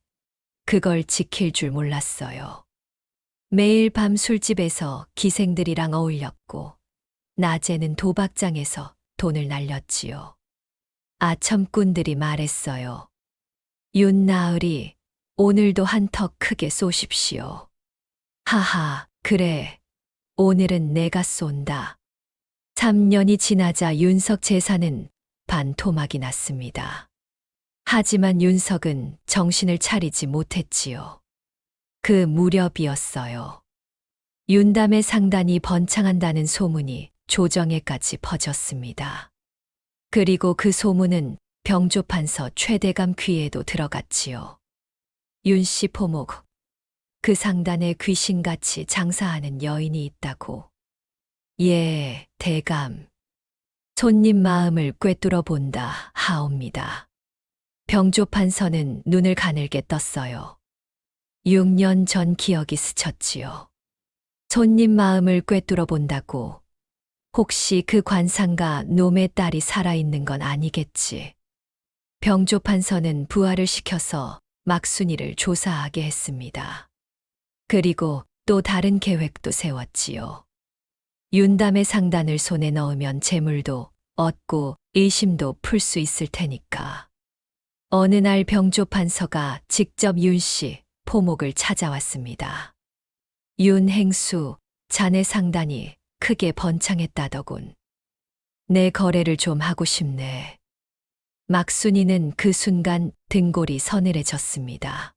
그걸 지킬 줄 몰랐어요. 매일 밤 술집에서 기생들이랑 어울렸고 낮에는 도박장에서 돈을 날렸지요. 아첨꾼들이 말했어요. 윤나으리, 오늘도 한턱 크게 쏘십시오. 하하, 그래. 오늘은 내가 쏜다. 3년이 지나자 윤석 재산은 반토막이 났습니다. 하지만 윤석은 정신을 차리지 못했지요. 그 무렵이었어요. 윤담의 상단이 번창한다는 소문이 조정에까지 퍼졌습니다. 그리고 그 소문은 병조판서 최대감 귀에도 들어갔지요. 윤씨 포목, 그 상단에 귀신같이 장사하는 여인이 있다고. 예, 대감. 손님 마음을 꿰뚫어 본다 하옵니다. 병조판서는 눈을 가늘게 떴어요. 6년 전 기억이 스쳤지요. 손님 마음을 꿰뚫어 본다고. 혹시 그 관상가 놈의 딸이 살아있는 건 아니겠지. 병조 판서는 부하를 시켜서 막순이를 조사하게 했습니다. 그리고 또 다른 계획도 세웠지요. 윤담의 상단을 손에 넣으면 재물도 얻고 의심도 풀 수 있을 테니까. 어느 날 병조 판서가 직접 윤 씨 포목을 찾아왔습니다. 윤행수, 자네 상단이 크게 번창했다더군. 내 거래를 좀 하고 싶네. 막순이는 그 순간 등골이 서늘해졌습니다.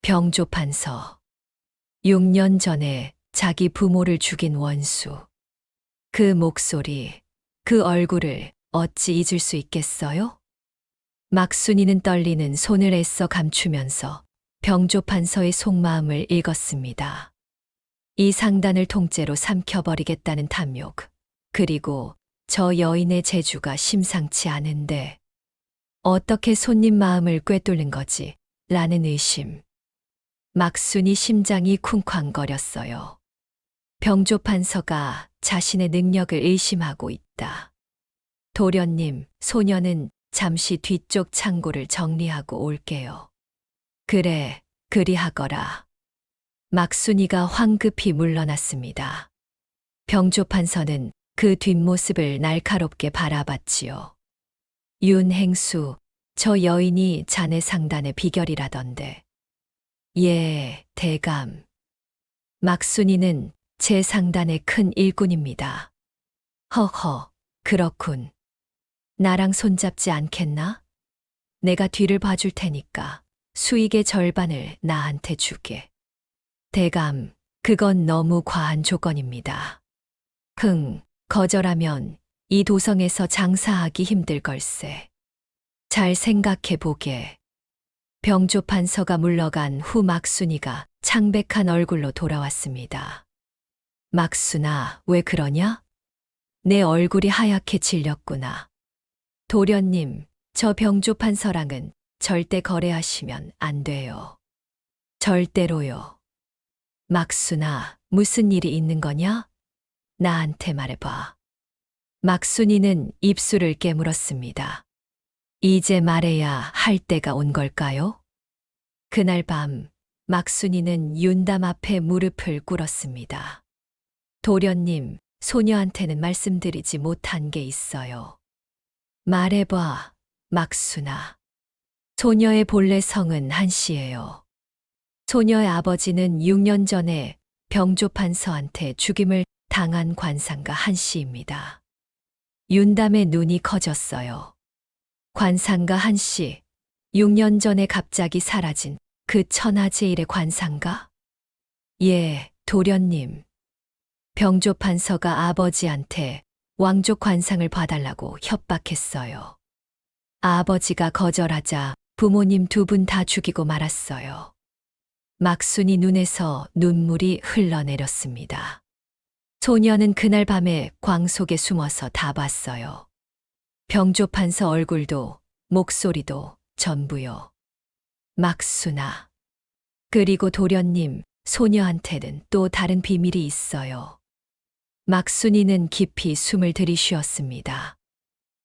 병조 판서. 6년 전에 자기 부모를 죽인 원수. 그 목소리, 그 얼굴을 어찌 잊을 수 있겠어요? 막순이는 떨리는 손을 애써 감추면서 병조 판서의 속마음을 읽었습니다. 이 상단을 통째로 삼켜버리겠다는 탐욕, 그리고 저 여인의 재주가 심상치 않은데 어떻게 손님 마음을 꿰뚫는 거지? 라는 의심. 막순이 심장이 쿵쾅거렸어요. 병조 판서가 자신의 능력을 의심하고 있다. 도련님, 소녀는 잠시 뒤쪽 창고를 정리하고 올게요. 그래, 그리하거라. 막순이가 황급히 물러났습니다. 병조 판서는 그 뒷모습을 날카롭게 바라봤지요. 윤행수, 저 여인이 자네 상단의 비결이라던데. 예, 대감. 막순이는 제 상단의 큰 일꾼입니다. 허허, 그렇군. 나랑 손잡지 않겠나? 내가 뒤를 봐줄 테니까 수익의 절반을 나한테 주게. 대감, 그건 너무 과한 조건입니다. 거절하면 이 도성에서 장사하기 힘들 걸세. 잘 생각해 보게. 병조 판서가 물러간 후 막순이가 창백한 얼굴로 돌아왔습니다. 막순아, 왜 그러냐? 내 얼굴이 하얗게 질렸구나. 도련님, 저 병조 판서랑은 절대 거래하시면 안 돼요. 절대로요. 막순아, 무슨 일이 있는 거냐? 나한테 말해봐. 막순이는 입술을 깨물었습니다. 이제 말해야 할 때가 온 걸까요? 그날 밤, 막순이는 윤담 앞에 무릎을 꿇었습니다. 도련님, 소녀한테는 말씀드리지 못한 게 있어요. 말해봐, 막순아. 소녀의 본래 성은 한씨예요. 소녀의 아버지는 6년 전에 병조 판서한테 죽임을 당한 관상가 한씨입니다. 윤담의 눈이 커졌어요. 관상가 한씨, 6년 전에 갑자기 사라진 그 천하제일의 관상가? 예, 도련님. 병조 판서가 아버지한테 왕족 관상을 봐달라고 협박했어요. 아버지가 거절하자 부모님 두 분 다 죽이고 말았어요. 막순이 눈에서 눈물이 흘러내렸습니다. 소녀는 그날 밤에 광 속에 숨어서 다 봤어요. 병조 판서 얼굴도 목소리도 전부요. 막순아. 그리고 도련님, 소녀한테는 또 다른 비밀이 있어요. 막순이는 깊이 숨을 들이쉬었습니다.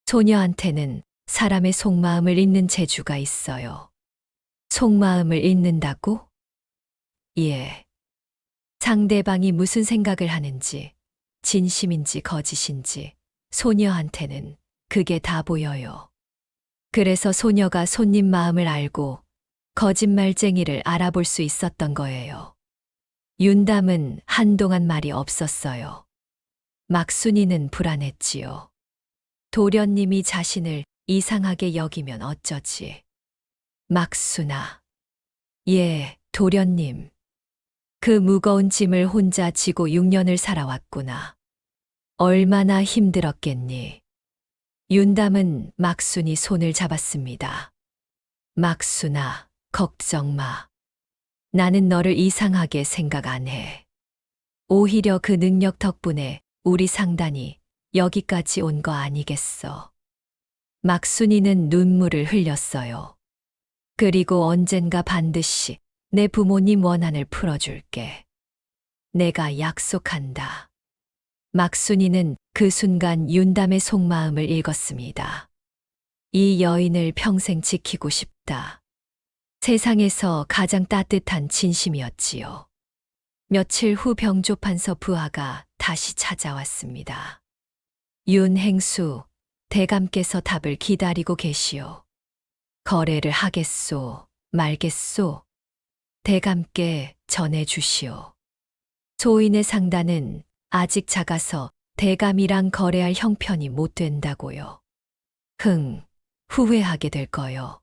소녀한테는 사람의 속마음을 읽는 재주가 있어요. 속마음을 읽는다고? 예. 상대방이 무슨 생각을 하는지, 진심인지 거짓인지 소녀한테는 그게 다 보여요. 그래서 소녀가 손님 마음을 알고 거짓말쟁이를 알아볼 수 있었던 거예요. 윤담은 한동안 말이 없었어요. 막순이는 불안했지요. 도련님이 자신을 이상하게 여기면 어쩌지? 막순아. 예, 도련님. 그 무거운 짐을 혼자 지고 6년을 살아왔구나. 얼마나 힘들었겠니? 윤담은 막순이 손을 잡았습니다. 막순아, 걱정 마. 나는 너를 이상하게 생각 안 해. 오히려 그 능력 덕분에 우리 상단이 여기까지 온 거 아니겠어. 막순이는 눈물을 흘렸어요. 그리고 언젠가 반드시 내 부모님 원한을 풀어줄게. 내가 약속한다. 막순이는 그 순간 윤담의 속마음을 읽었습니다. 이 여인을 평생 지키고 싶다. 세상에서 가장 따뜻한 진심이었지요. 며칠 후 병조판서 부하가 다시 찾아왔습니다. 윤행수, 대감께서 답을 기다리고 계시오. 거래를 하겠소, 말겠소. 대감께 전해 주시오. 소인의 상단은 아직 작아서 대감이랑 거래할 형편이 못 된다고요. 후회하게 될 거요.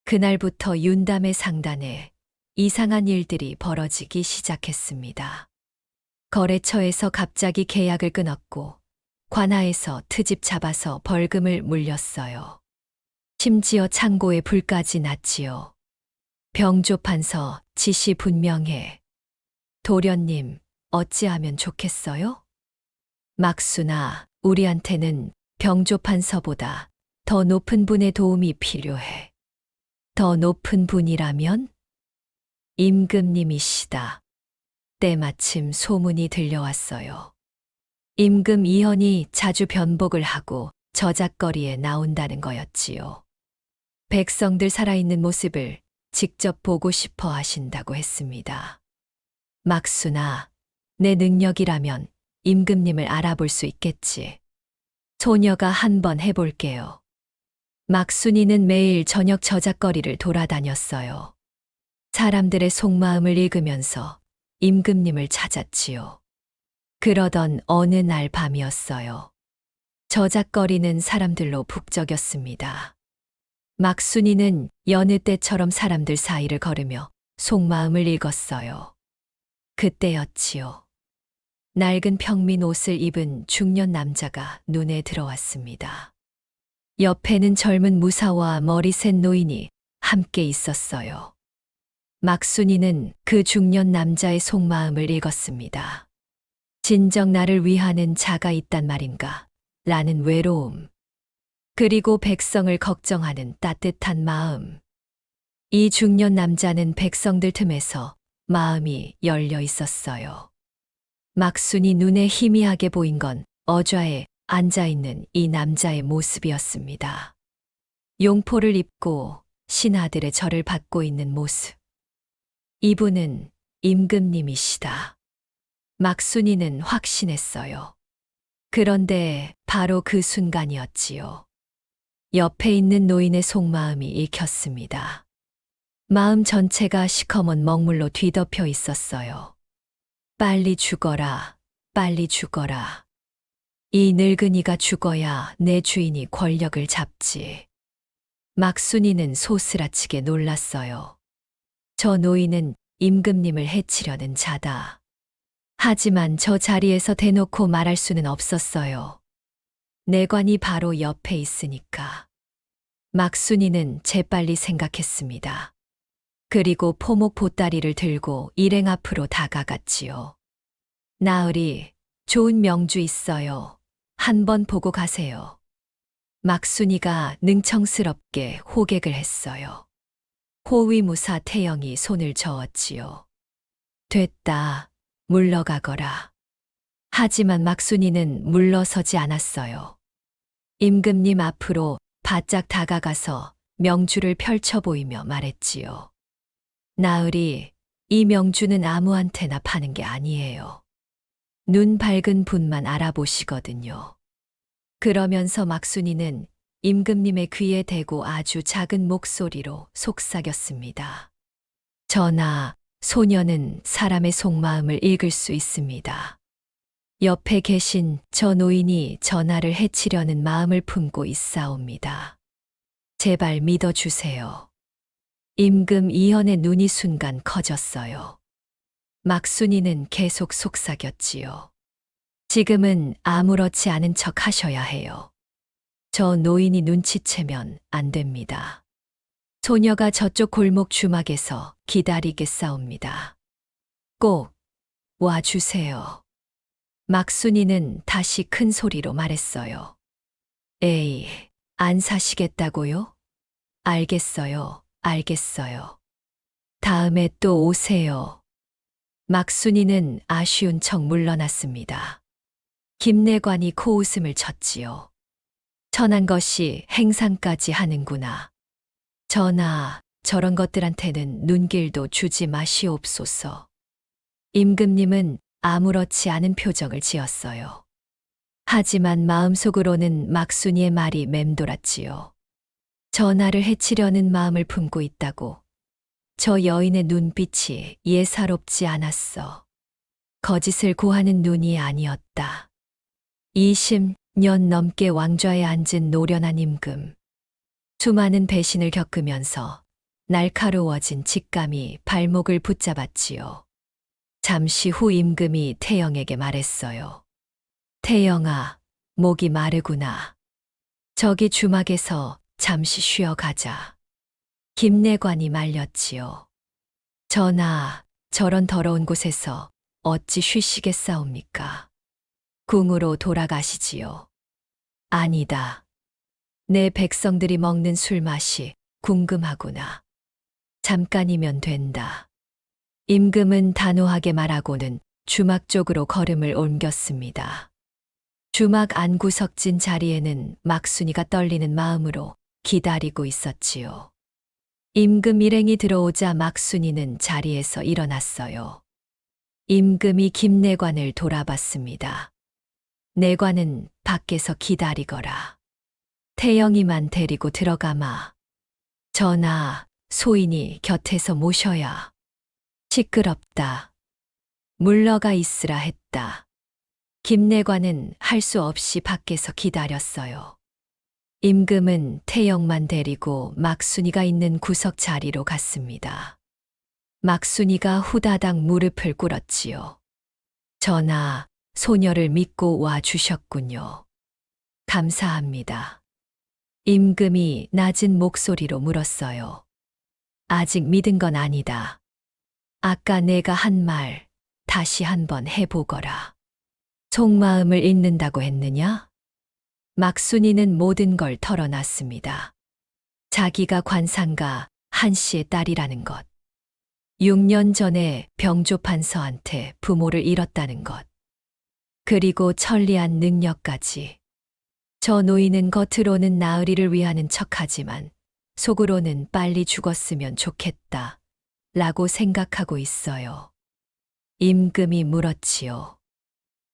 그날부터 윤담의 상단에 이상한 일들이 벌어지기 시작했습니다. 거래처에서 갑자기 계약을 끊었고 관하에서 트집 잡아서 벌금을 물렸어요. 심지어 창고에 불까지 났지요. 병조판서 지시 분명해. 도련님, 어찌하면 좋겠어요? 막순아, 우리한테는 병조판서보다 더 높은 분의 도움이 필요해. 더 높은 분이라면? 임금님이시다. 때마침 소문이 들려왔어요. 임금 이현이 자주 변복을 하고 저작거리에 나온다는 거였지요. 백성들 살아있는 모습을 직접 보고 싶어 하신다고 했습니다. 막순아, 내 능력이라면 임금님을 알아볼 수 있겠지. 소녀가 한번 해볼게요. 막순이는 매일 저녁 저작거리를 돌아다녔어요. 사람들의 속마음을 읽으면서 임금님을 찾았지요. 그러던 어느 날 밤이었어요. 저작거리는 사람들로 북적였습니다. 막순이는 여느 때처럼 사람들 사이를 걸으며 속마음을 읽었어요. 그때였지요. 낡은 평민 옷을 입은 중년 남자가 눈에 들어왔습니다. 옆에는 젊은 무사와 머리 센 노인이 함께 있었어요. 막순이는 그 중년 남자의 속마음을 읽었습니다. 진정 나를 위하는 자가 있단 말인가? 라는 외로움. 그리고 백성을 걱정하는 따뜻한 마음. 이 중년 남자는 백성들 틈에서 마음이 열려 있었어요. 막순이 눈에 희미하게 보인 건 어좌에 앉아있는 이 남자의 모습이었습니다. 용포를 입고 신하들의 절을 받고 있는 모습. 이분은 임금님이시다. 막순이는 확신했어요. 그런데 바로 그 순간이었지요. 옆에 있는 노인의 속마음이 읽혔습니다. 마음 전체가 시커먼 먹물로 뒤덮여 있었어요. 빨리 죽어라, 빨리 죽어라. 이 늙은이가 죽어야 내 주인이 권력을 잡지. 막순이는 소스라치게 놀랐어요. 저 노인은 임금님을 해치려는 자다. 하지만 저 자리에서 대놓고 말할 수는 없었어요. 내관이 바로 옆에 있으니까. 막순이는 재빨리 생각했습니다. 그리고 포목 보따리를 들고 일행 앞으로 다가갔지요. 나으리, 좋은 명주 있어요. 한번 보고 가세요. 막순이가 능청스럽게 호객을 했어요. 호위무사 태영이 손을 저었지요. 됐다. 물러가거라. 하지만 막순이는 물러서지 않았어요. 임금님 앞으로 바짝 다가가서 명주를 펼쳐 보이며 말했지요. 나으리, 이 명주는 아무한테나 파는 게 아니에요. 눈 밝은 분만 알아보시거든요. 그러면서 막순이는 임금님의 귀에 대고 아주 작은 목소리로 속삭였습니다. 전하, 소녀는 사람의 속마음을 읽을 수 있습니다. 옆에 계신 저 노인이 전하를 해치려는 마음을 품고 있사옵니다. 제발 믿어주세요. 임금 이현의 눈이 순간 커졌어요. 막순이는 계속 속삭였지요. 지금은 아무렇지 않은 척 하셔야 해요. 저 노인이 눈치채면 안 됩니다. 소녀가 저쪽 골목 주막에서 기다리겠사옵니다. 꼭 와주세요. 막순이는 다시 큰 소리로 말했어요. 에이, 안 사시겠다고요? 알겠어요, 알겠어요. 다음에 또 오세요. 막순이는 아쉬운 척 물러났습니다. 김내관이 코웃음을 쳤지요. 천한 것이 행상까지 하는구나. 전하, 저런 것들한테는 눈길도 주지 마시옵소서. 임금님은 아무렇지 않은 표정을 지었어요. 하지만 마음속으로는 막순이의 말이 맴돌았지요. 전하를 해치려는 마음을 품고 있다고. 저 여인의 눈빛이 예사롭지 않았어. 거짓을 고하는 눈이 아니었다. 20년 넘게 왕좌에 앉은 노련한 임금. 수많은 배신을 겪으면서 날카로워진 직감이 발목을 붙잡았지요. 잠시 후 임금이 태영에게 말했어요. 태영아, 목이 마르구나. 저기 주막에서 잠시 쉬어가자. 김내관이 말렸지요. 전하, 저런 더러운 곳에서 어찌 쉬시겠사옵니까? 궁으로 돌아가시지요. 아니다. 내 백성들이 먹는 술맛이 궁금하구나. 잠깐이면 된다. 임금은 단호하게 말하고는 주막 쪽으로 걸음을 옮겼습니다. 주막 안구석진 자리에는 막순이가 떨리는 마음으로 기다리고 있었지요. 임금 일행이 들어오자 막순이는 자리에서 일어났어요. 임금이 김내관을 돌아봤습니다. 내관은 밖에서 기다리거라. 태영이만 데리고 들어가마. 전하, 소인이 곁에서 모셔야. 시끄럽다. 물러가 있으라 했다. 김내관은 할 수 없이 밖에서 기다렸어요. 임금은 태영만 데리고 막순이가 있는 구석 자리로 갔습니다. 막순이가 후다닥 무릎을 꿇었지요. 전하, 소녀를 믿고 와 주셨군요. 감사합니다. 임금이 낮은 목소리로 물었어요. 아직 믿은 건 아니다. 아까 내가 한 말 다시 한번 해보거라. 속마음을 읽는다고 했느냐? 막순이는 모든 걸 털어놨습니다. 자기가 관상가 한씨의 딸이라는 것. 6년 전에 병조판서한테 부모를 잃었다는 것. 그리고 천리안 능력까지. 저 노인은 겉으로는 나으리를 위하는 척하지만 속으로는 빨리 죽었으면 좋겠다. 라고 생각하고 있어요. 임금이 물었지요.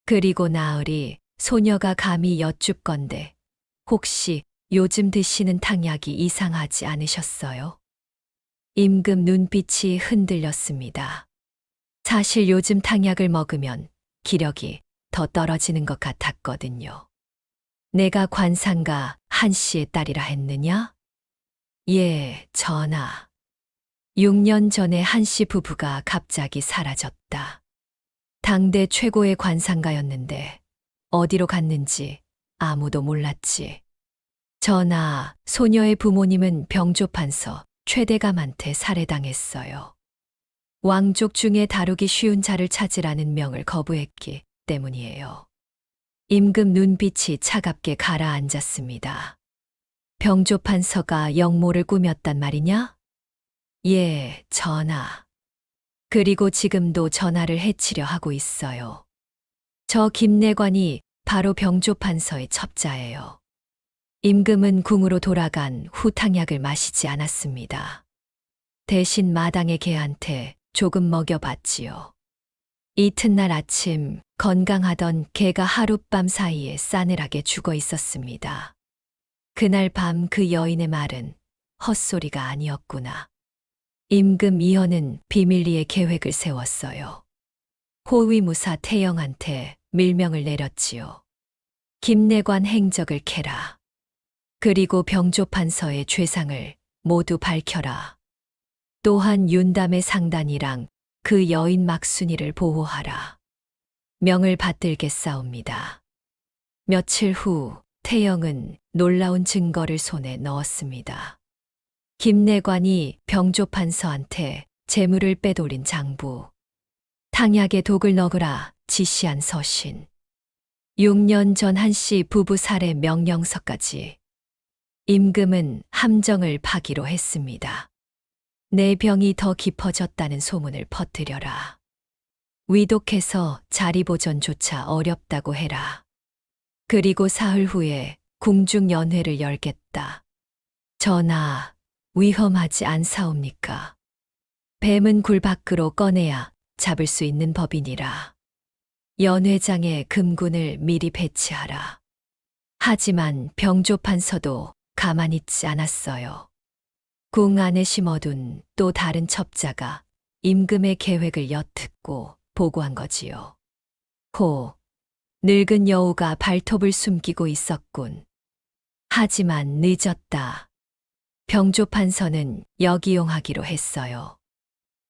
그리고 나으리, 소녀가 감히 여쭙건대 혹시 요즘 드시는 탕약이 이상하지 않으셨어요? 임금 눈빛이 흔들렸습니다. 사실 요즘 탕약을 먹으면 기력이 더 떨어지는 것 같았거든요. 내가 관상가 한씨의 딸이라 했느냐? 예, 전하. 6년 전에 한씨 부부가 갑자기 사라졌다. 당대 최고의 관상가였는데 어디로 갔는지 아무도 몰랐지. 전하, 소녀의 부모님은 병조판서 최대감한테 살해당했어요. 왕족 중에 다루기 쉬운 자를 찾으라는 명을 거부했기 때문이에요. 임금 눈빛이 차갑게 가라앉았습니다. 병조판서가 영모를 꾸몄단 말이냐? 예, 전하. 그리고 지금도 전하를 해치려 하고 있어요. 저 김내관이 바로 병조판서의 첩자예요. 임금은 궁으로 돌아간 후 탕약을 마시지 않았습니다. 대신 마당의 개한테 조금 먹여봤지요. 이튿날 아침 건강하던 개가 하룻밤 사이에 싸늘하게 죽어 있었습니다. 그날 밤 그 여인의 말은 헛소리가 아니었구나. 임금 이현은 비밀리에 계획을 세웠어요. 호위무사 태영한테 밀명을 내렸지요. 김내관 행적을 캐라. 그리고 병조판서의 죄상을 모두 밝혀라. 또한 윤담의 상단이랑 그 여인 막순이를 보호하라. 명을 받들겠사옵니다. 며칠 후 태영은 놀라운 증거를 손에 넣었습니다. 김내관이 병조판서한테 재물을 빼돌린 장부, 탕약에 독을 넣으라 지시한 서신, 6년 전 한씨 부부 살해 명령서까지. 임금은 함정을 파기로 했습니다. 내 병이 더 깊어졌다는 소문을 퍼뜨려라. 위독해서 자리 보전조차 어렵다고 해라. 그리고 사흘 후에 궁중연회를 열겠다. 전하, 위험하지 않사옵니까? 뱀은 굴 밖으로 꺼내야 잡을 수 있는 법이니라. 연회장에 금군을 미리 배치하라. 하지만 병조판서도 가만히 있지 않았어요. 궁 안에 심어둔 또 다른 첩자가 임금의 계획을 엿듣고 보고한 거지요. 호, 늙은 여우가 발톱을 숨기고 있었군. 하지만 늦었다. 병조판서는 역이용하기로 했어요.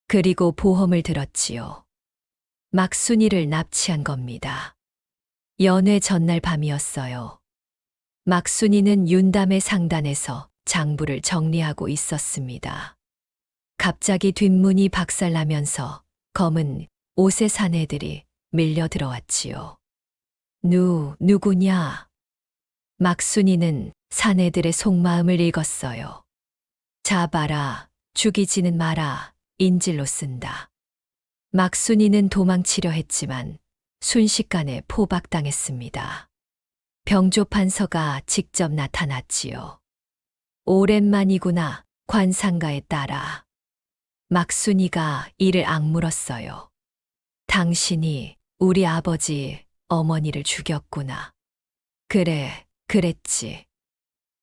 그리고 보험을 들었지요. 막순이를 납치한 겁니다. 연회 전날 밤이었어요. 막순이는 윤담의 상단에서 장부를 정리하고 있었습니다. 갑자기 뒷문이 박살나면서 검은 옷의 사내들이 밀려 들어왔지요. 누구냐? 막순이는 사내들의 속마음을 읽었어요. 잡아라, 죽이지는 마라, 인질로 쓴다. 막순이는 도망치려 했지만 순식간에 포박당했습니다. 병조판서가 직접 나타났지요. 오랜만이구나, 관상가에 따라. 막순이가 이를 악물었어요. 당신이 우리 아버지, 어머니를 죽였구나. 그래, 그랬지.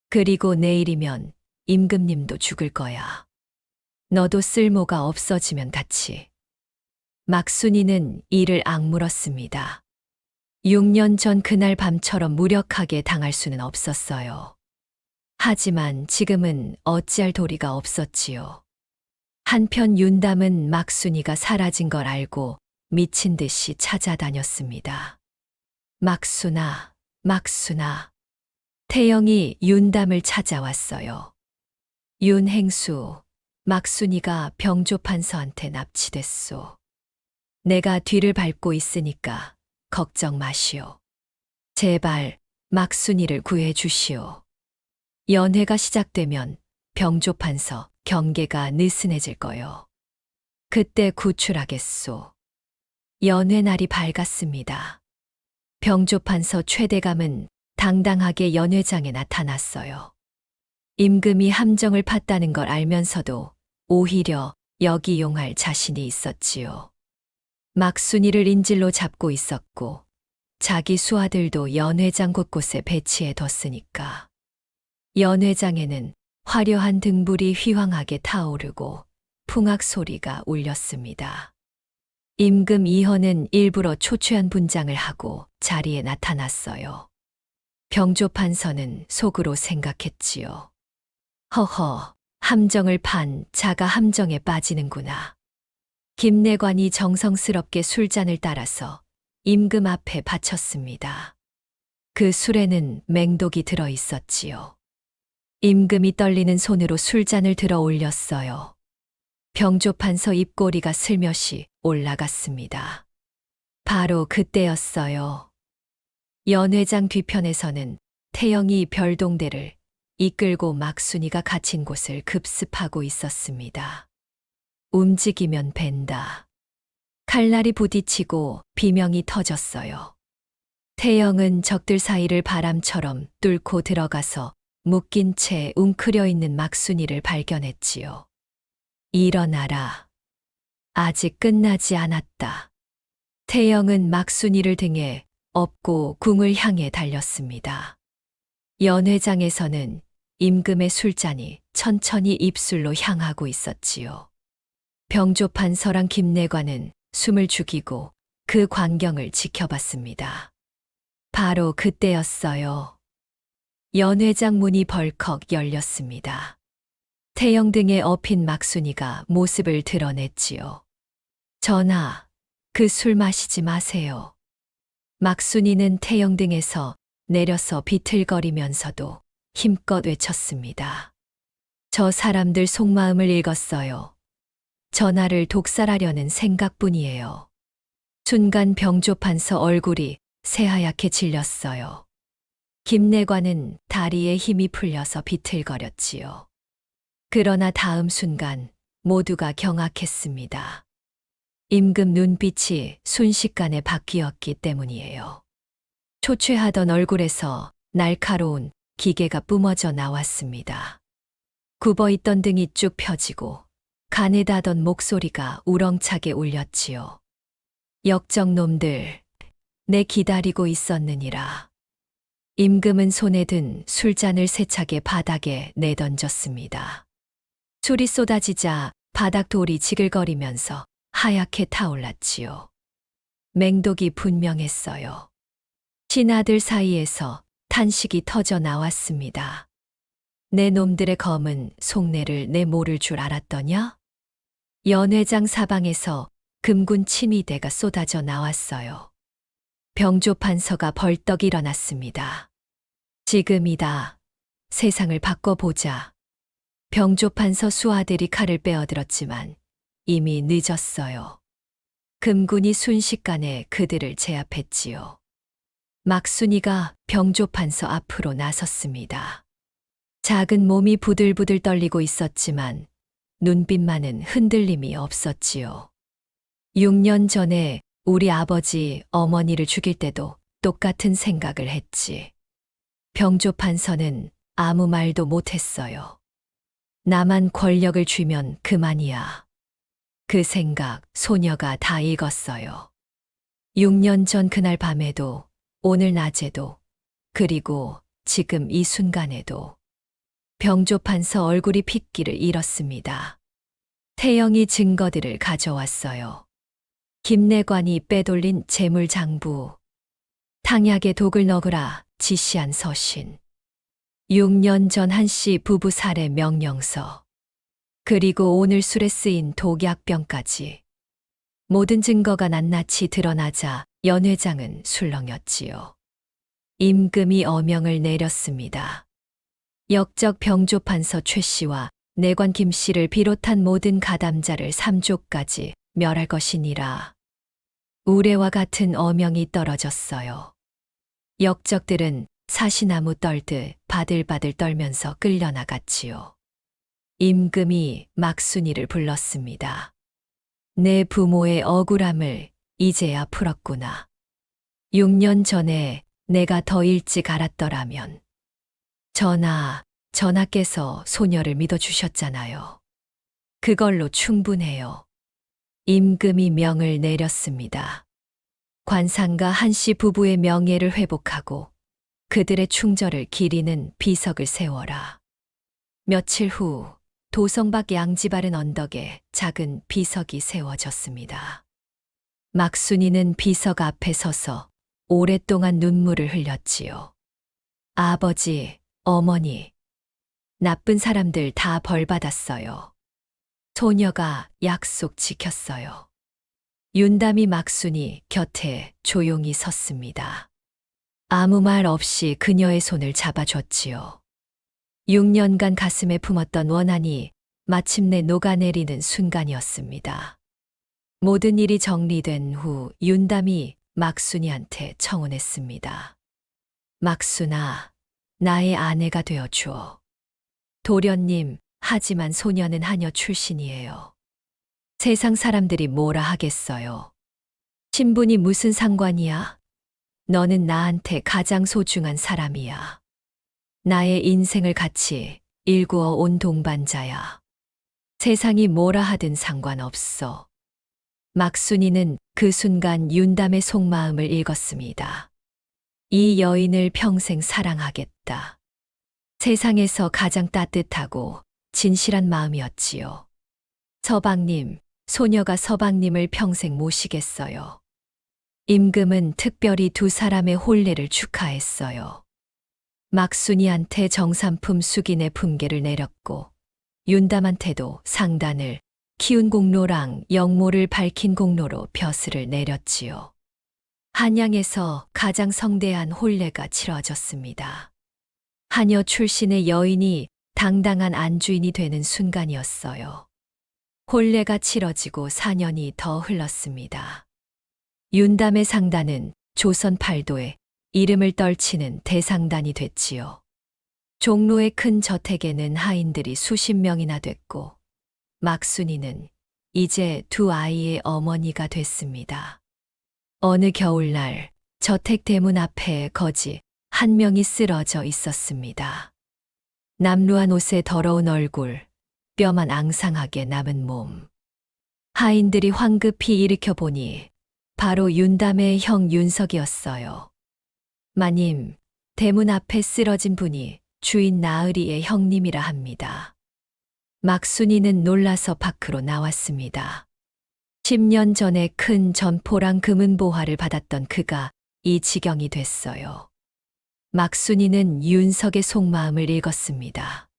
그리고 내일이면 임금님도 죽을 거야. 너도 쓸모가 없어지면 같이. 막순이는 이를 악물었습니다. 6년 전 그날 밤처럼 무력하게 당할 수는 없었어요. 하지만 지금은 어찌할 도리가 없었지요. 한편 윤담은 막순이가 사라진 걸 알고 미친 듯이 찾아다녔습니다. 막순아, 막순아. 태영이 윤담을 찾아왔어요. 윤행수, 막순이가 병조판서한테 납치됐소. 내가 뒤를 밟고 있으니까 걱정 마시오. 제발 막순이를 구해 주시오. 연회가 시작되면 병조판서 경계가 느슨해질 거요. 그때 구출하겠소. 연회 날이 밝았습니다. 병조판서 최대감은 당당하게 연회장에 나타났어요. 임금이 함정을 팠다는 걸 알면서도 오히려 역이용할 자신이 있었지요. 막순이를 인질로 잡고 있었고 자기 수하들도 연회장 곳곳에 배치해 뒀으니까. 연회장에는 화려한 등불이 휘황하게 타오르고 풍악 소리가 울렸습니다. 임금 이헌은 일부러 초췌한 분장을 하고 자리에 나타났어요. 병조판서는 속으로 생각했지요. 허허, 함정을 판 자가 함정에 빠지는구나. 김내관이 정성스럽게 술잔을 따라서 임금 앞에 바쳤습니다. 그 술에는 맹독이 들어 있었지요. 임금이 떨리는 손으로 술잔을 들어 올렸어요. 병조판서 입꼬리가 슬며시 올라갔습니다. 바로 그때였어요. 연회장 뒤편에서는 태영이 별동대를 이끌고 막순이가 갇힌 곳을 급습하고 있었습니다. 움직이면 벤다. 칼날이 부딪히고 비명이 터졌어요. 태영은 적들 사이를 바람처럼 뚫고 들어가서 묶인 채 웅크려 있는 막순이를 발견했지요. 일어나라. 아직 끝나지 않았다. 태영은 막순이를 등에 업고 궁을 향해 달렸습니다. 연회장에서는 임금의 술잔이 천천히 입술로 향하고 있었지요. 병조판서랑 김내관은 숨을 죽이고 그 광경을 지켜봤습니다. 바로 그때였어요. 연회장 문이 벌컥 열렸습니다. 태영 등에 업힌 막순이가 모습을 드러냈지요. 전하, 그 술 마시지 마세요. 막순이는 태영 등에서 내려서 비틀거리면서도 힘껏 외쳤습니다. 저 사람들 속마음을 읽었어요. 전하를 독살하려는 생각뿐이에요. 순간 병조판서 얼굴이 새하얗게 질렸어요. 김내관은 다리에 힘이 풀려서 비틀거렸지요. 그러나 다음 순간 모두가 경악했습니다. 임금 눈빛이 순식간에 바뀌었기 때문이에요. 초췌하던 얼굴에서 날카로운 기계가 뿜어져 나왔습니다. 굽어있던 등이 쭉 펴지고 가느다던 목소리가 우렁차게 울렸지요. 역적놈들, 내 기다리고 있었느니라. 임금은 손에 든 술잔을 세차게 바닥에 내던졌습니다. 술이 쏟아지자 바닥 돌이 지글거리면서 하얗게 타올랐지요. 맹독이 분명했어요. 신하들 사이에서 탄식이 터져 나왔습니다. 내 놈들의 검은 속내를 내 모를 줄 알았더냐? 연회장 사방에서 금군 침이대가 쏟아져 나왔어요. 병조판서가 벌떡 일어났습니다. 지금이다. 세상을 바꿔보자. 병조판서 수하들이 칼을 빼어들었지만 이미 늦었어요. 금군이 순식간에 그들을 제압했지요. 막순이가 병조판서 앞으로 나섰습니다. 작은 몸이 부들부들 떨리고 있었지만 눈빛만은 흔들림이 없었지요. 6년 전에 우리 아버지, 어머니를 죽일 때도 똑같은 생각을 했지. 병조판서는 아무 말도 못했어요. 나만 권력을 쥐면 그만이야. 그 생각 소녀가 다 읽었어요. 6년 전 그날 밤에도, 오늘 낮에도, 그리고 지금 이 순간에도 병조판서 얼굴이 핏기를 잃었습니다. 태영이 증거들을 가져왔어요. 김내관이 빼돌린 재물장부, 탕약에 독을 넣으라 지시한 서신, 6년 전 한씨 부부 살해 명령서, 그리고 오늘 술에 쓰인 독약병까지. 모든 증거가 낱낱이 드러나자 연회장은 술렁였지요. 임금이 어명을 내렸습니다. 역적 병조판서 최 씨와 내관 김 씨를 비롯한 모든 가담자를 3조까지 멸할 것이니라. 우레와 같은 어명이 떨어졌어요. 역적들은 사시나무 떨듯 바들바들 떨면서 끌려나갔지요. 임금이 막순이를 불렀습니다. 내 부모의 억울함을 이제야 풀었구나. 6년 전에 내가 더 일찍 알았더라면. 전하께서 소녀를 믿어주셨잖아요. 그걸로 충분해요. 임금이 명을 내렸습니다. 관상과 한씨 부부의 명예를 회복하고 그들의 충절을 기리는 비석을 세워라. 며칠 후 도성밖 양지바른 언덕에 작은 비석이 세워졌습니다. 막순이는 비석 앞에 서서 오랫동안 눈물을 흘렸지요. 아버지, 어머니, 나쁜 사람들 다 벌받았어요. 소녀가 약속 지켰어요. 윤담이 막순이 곁에 조용히 섰습니다. 아무 말 없이 그녀의 손을 잡아줬지요. 6년간 가슴에 품었던 원한이 마침내 녹아내리는 순간이었습니다. 모든 일이 정리된 후 윤담이 막순이한테 청혼했습니다. 막순아, 나의 아내가 되어주어. 도련님, 하지만 소녀는 하녀 출신이에요. 세상 사람들이 뭐라 하겠어요. 신분이 무슨 상관이야? 너는 나한테 가장 소중한 사람이야. 나의 인생을 같이 일구어 온 동반자야. 세상이 뭐라 하든 상관없어. 막순이는 그 순간 윤담의 속마음을 읽었습니다. 이 여인을 평생 사랑하겠다. 세상에서 가장 따뜻하고 진실한 마음이었지요. 서방님, 소녀가 서방님을 평생 모시겠어요. 임금은 특별히 두 사람의 혼례를 축하했어요. 막순이한테 정삼품 숙인의 품계를 내렸고 윤담한테도 상단을 키운 공로랑 영모를 밝힌 공로로 벼슬을 내렸지요. 한양에서 가장 성대한 혼례가 치러졌습니다. 하녀 출신의 여인이 당당한 안주인이 되는 순간이었어요. 혼례가 치러지고 4년이 더 흘렀습니다. 윤담의 상단은 조선 팔도에 이름을 떨치는 대상단이 됐지요. 종로의 큰 저택에는 하인들이 수십 명이나 됐고 막순이는 이제 두 아이의 어머니가 됐습니다. 어느 겨울날 저택 대문 앞에 거지 한 명이 쓰러져 있었습니다. 남루한 옷에 더러운 얼굴, 뼈만 앙상하게 남은 몸. 하인들이 황급히 일으켜 보니 바로 윤담의 형 윤석이었어요. 마님, 대문 앞에 쓰러진 분이 주인 나으리의 형님이라 합니다. 막순이는 놀라서 밖으로 나왔습니다. 10년 전에 큰 점포랑 금은보화를 받았던 그가 이 지경이 됐어요. 막순이는 윤석의 속마음을 읽었습니다.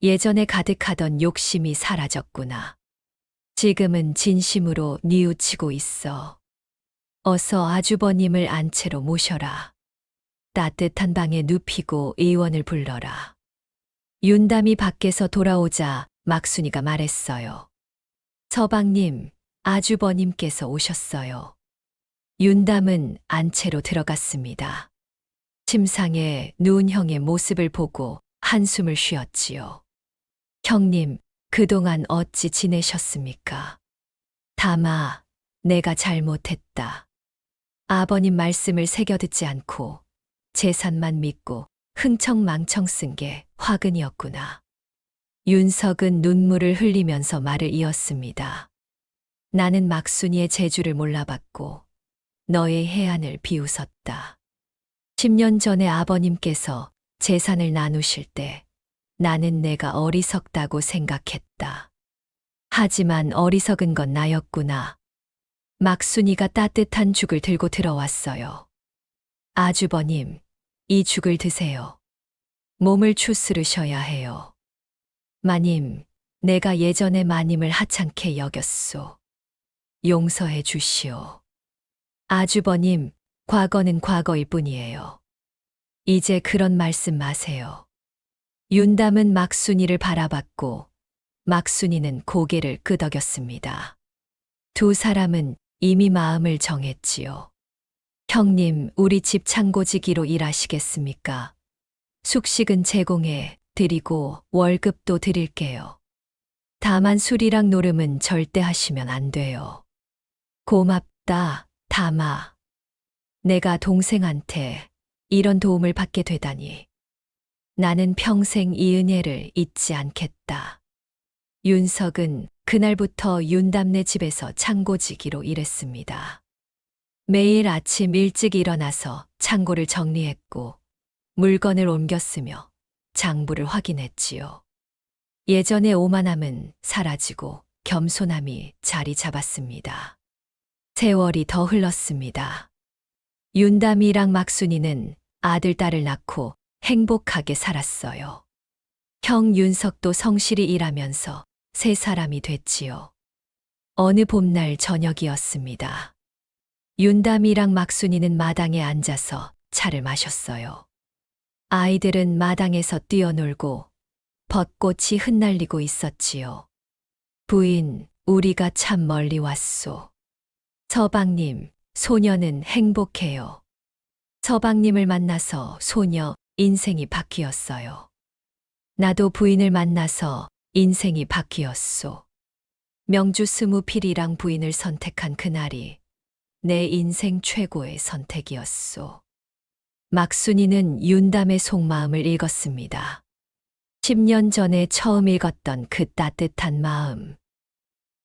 예전에 가득하던 욕심이 사라졌구나. 지금은 진심으로 뉘우치고 있어. 어서 아주버님을 안채로 모셔라. 따뜻한 방에 눕히고 의원을 불러라. 윤담이 밖에서 돌아오자 막순이가 말했어요. 서방님, 아주버님께서 오셨어요. 윤담은 안채로 들어갔습니다. 침상에 누운 형의 모습을 보고 한숨을 쉬었지요. 형님, 그동안 어찌 지내셨습니까? 다마, 내가 잘못했다. 아버님 말씀을 새겨듣지 않고 재산만 믿고 흥청망청 쓴 게 화근이었구나. 윤석은 눈물을 흘리면서 말을 이었습니다. 나는 막순이의 재주를 몰라봤고 너의 해안을 비웃었다. 10년 전에 아버님께서 재산을 나누실 때 나는 내가 어리석다고 생각했다. 하지만 어리석은 건 나였구나. 막순이가 따뜻한 죽을 들고 들어왔어요. 아주버님, 이 죽을 드세요. 몸을 추스르셔야 해요. 마님, 내가 예전에 마님을 하찮게 여겼소. 용서해 주시오. 아주버님, 과거는 과거일 뿐이에요. 이제 그런 말씀 마세요. 윤담은 막순이를 바라봤고 막순이는 고개를 끄덕였습니다. 두 사람은 이미 마음을 정했지요. 형님, 우리 집 창고지기로 일하시겠습니까? 숙식은 제공해 드리고 월급도 드릴게요. 다만 술이랑 노름은 절대 하시면 안 돼요. 고맙다, 다마. 내가 동생한테 이런 도움을 받게 되다니. 나는 평생 이 은혜를 잊지 않겠다. 윤석은 그날부터 윤담네 집에서 창고지기로 일했습니다. 매일 아침 일찍 일어나서 창고를 정리했고 물건을 옮겼으며 장부를 확인했지요. 예전의 오만함은 사라지고 겸손함이 자리 잡았습니다. 세월이 더 흘렀습니다. 윤담이랑 막순이는 아들, 딸을 낳고 행복하게 살았어요. 형 윤석도 성실히 일하면서 새 사람이 됐지요. 어느 봄날 저녁이었습니다. 윤담이랑 막순이는 마당에 앉아서 차를 마셨어요. 아이들은 마당에서 뛰어놀고 벚꽃이 흩날리고 있었지요. 부인, 우리가 참 멀리 왔소. 서방님, 소녀는 행복해요. 서방님을 만나서 소녀 인생이 바뀌었어요. 나도 부인을 만나서 인생이 바뀌었소. 명주 스무필이랑 부인을 선택한 그날이 내 인생 최고의 선택이었소. 막순이는 윤담의 속마음을 읽었습니다. 10년 전에 처음 읽었던 그 따뜻한 마음.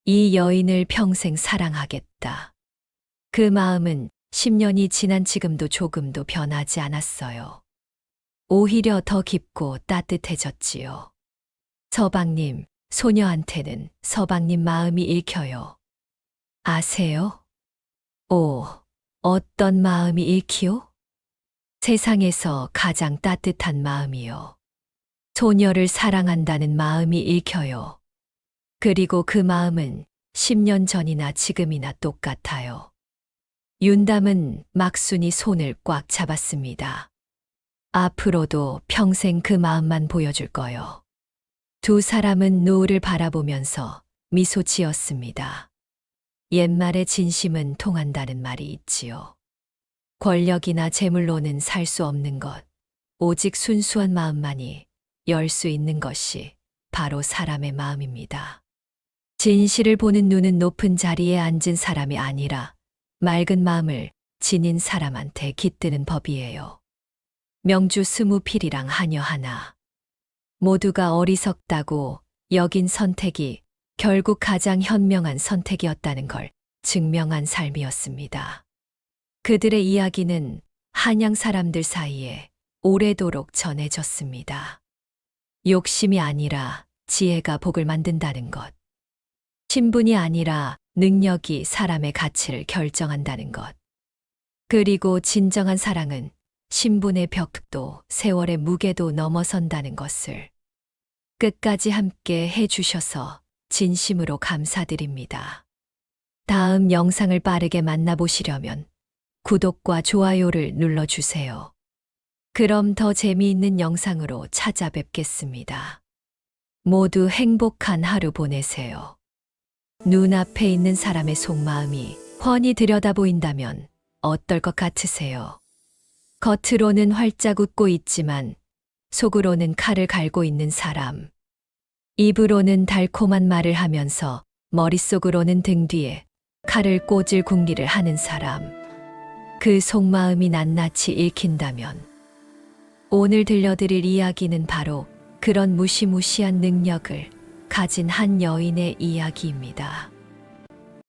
이 여인을 평생 사랑하겠다. 그 마음은 10년이 지난 지금도 조금도 변하지 않았어요. 오히려 더 깊고 따뜻해졌지요. 서방님, 소녀한테는 서방님 마음이 읽혀요. 아세요? 오, 어떤 마음이 읽히요? 세상에서 가장 따뜻한 마음이요. 소녀를 사랑한다는 마음이 읽혀요. 그리고 그 마음은 10년 전이나 지금이나 똑같아요. 윤담은 막순이 손을 꽉 잡았습니다. 앞으로도 평생 그 마음만 보여줄 거요. 두 사람은 노을을 바라보면서 미소 지었습니다. 옛말에 진심은 통한다는 말이 있지요. 권력이나 재물로는 살 수 없는 것, 오직 순수한 마음만이 열 수 있는 것이 바로 사람의 마음입니다. 진실을 보는 눈은 높은 자리에 앉은 사람이 아니라 맑은 마음을 지닌 사람한테 깃드는 법이에요. 명주 스무필이랑 하녀 하나. 모두가 어리석다고 여긴 선택이 결국 가장 현명한 선택이었다는 걸 증명한 삶이었습니다. 그들의 이야기는 한양 사람들 사이에 오래도록 전해졌습니다. 욕심이 아니라 지혜가 복을 만든다는 것. 신분이 아니라 능력이 사람의 가치를 결정한다는 것. 그리고 진정한 사랑은 신분의 벽도 세월의 무게도 넘어선다는 것을 끝까지 함께 해주셔서 진심으로 감사드립니다. 다음 영상을 빠르게 만나보시려면 구독과 좋아요를 눌러주세요. 그럼 더 재미있는 영상으로 찾아뵙겠습니다. 모두 행복한 하루 보내세요. 눈앞에 있는 사람의 속마음이 훤히 들여다보인다면 어떨 것 같으세요? 겉으로는 활짝 웃고 있지만 속으로는 칼을 갈고 있는 사람. 입으로는 달콤한 말을 하면서 머릿속으로는 등 뒤에 칼을 꽂을 궁리를 하는 사람. 그 속마음이 낱낱이 읽힌다면 오늘 들려드릴 이야기는 바로 그런 무시무시한 능력을 가진 한 여인의 이야기입니다.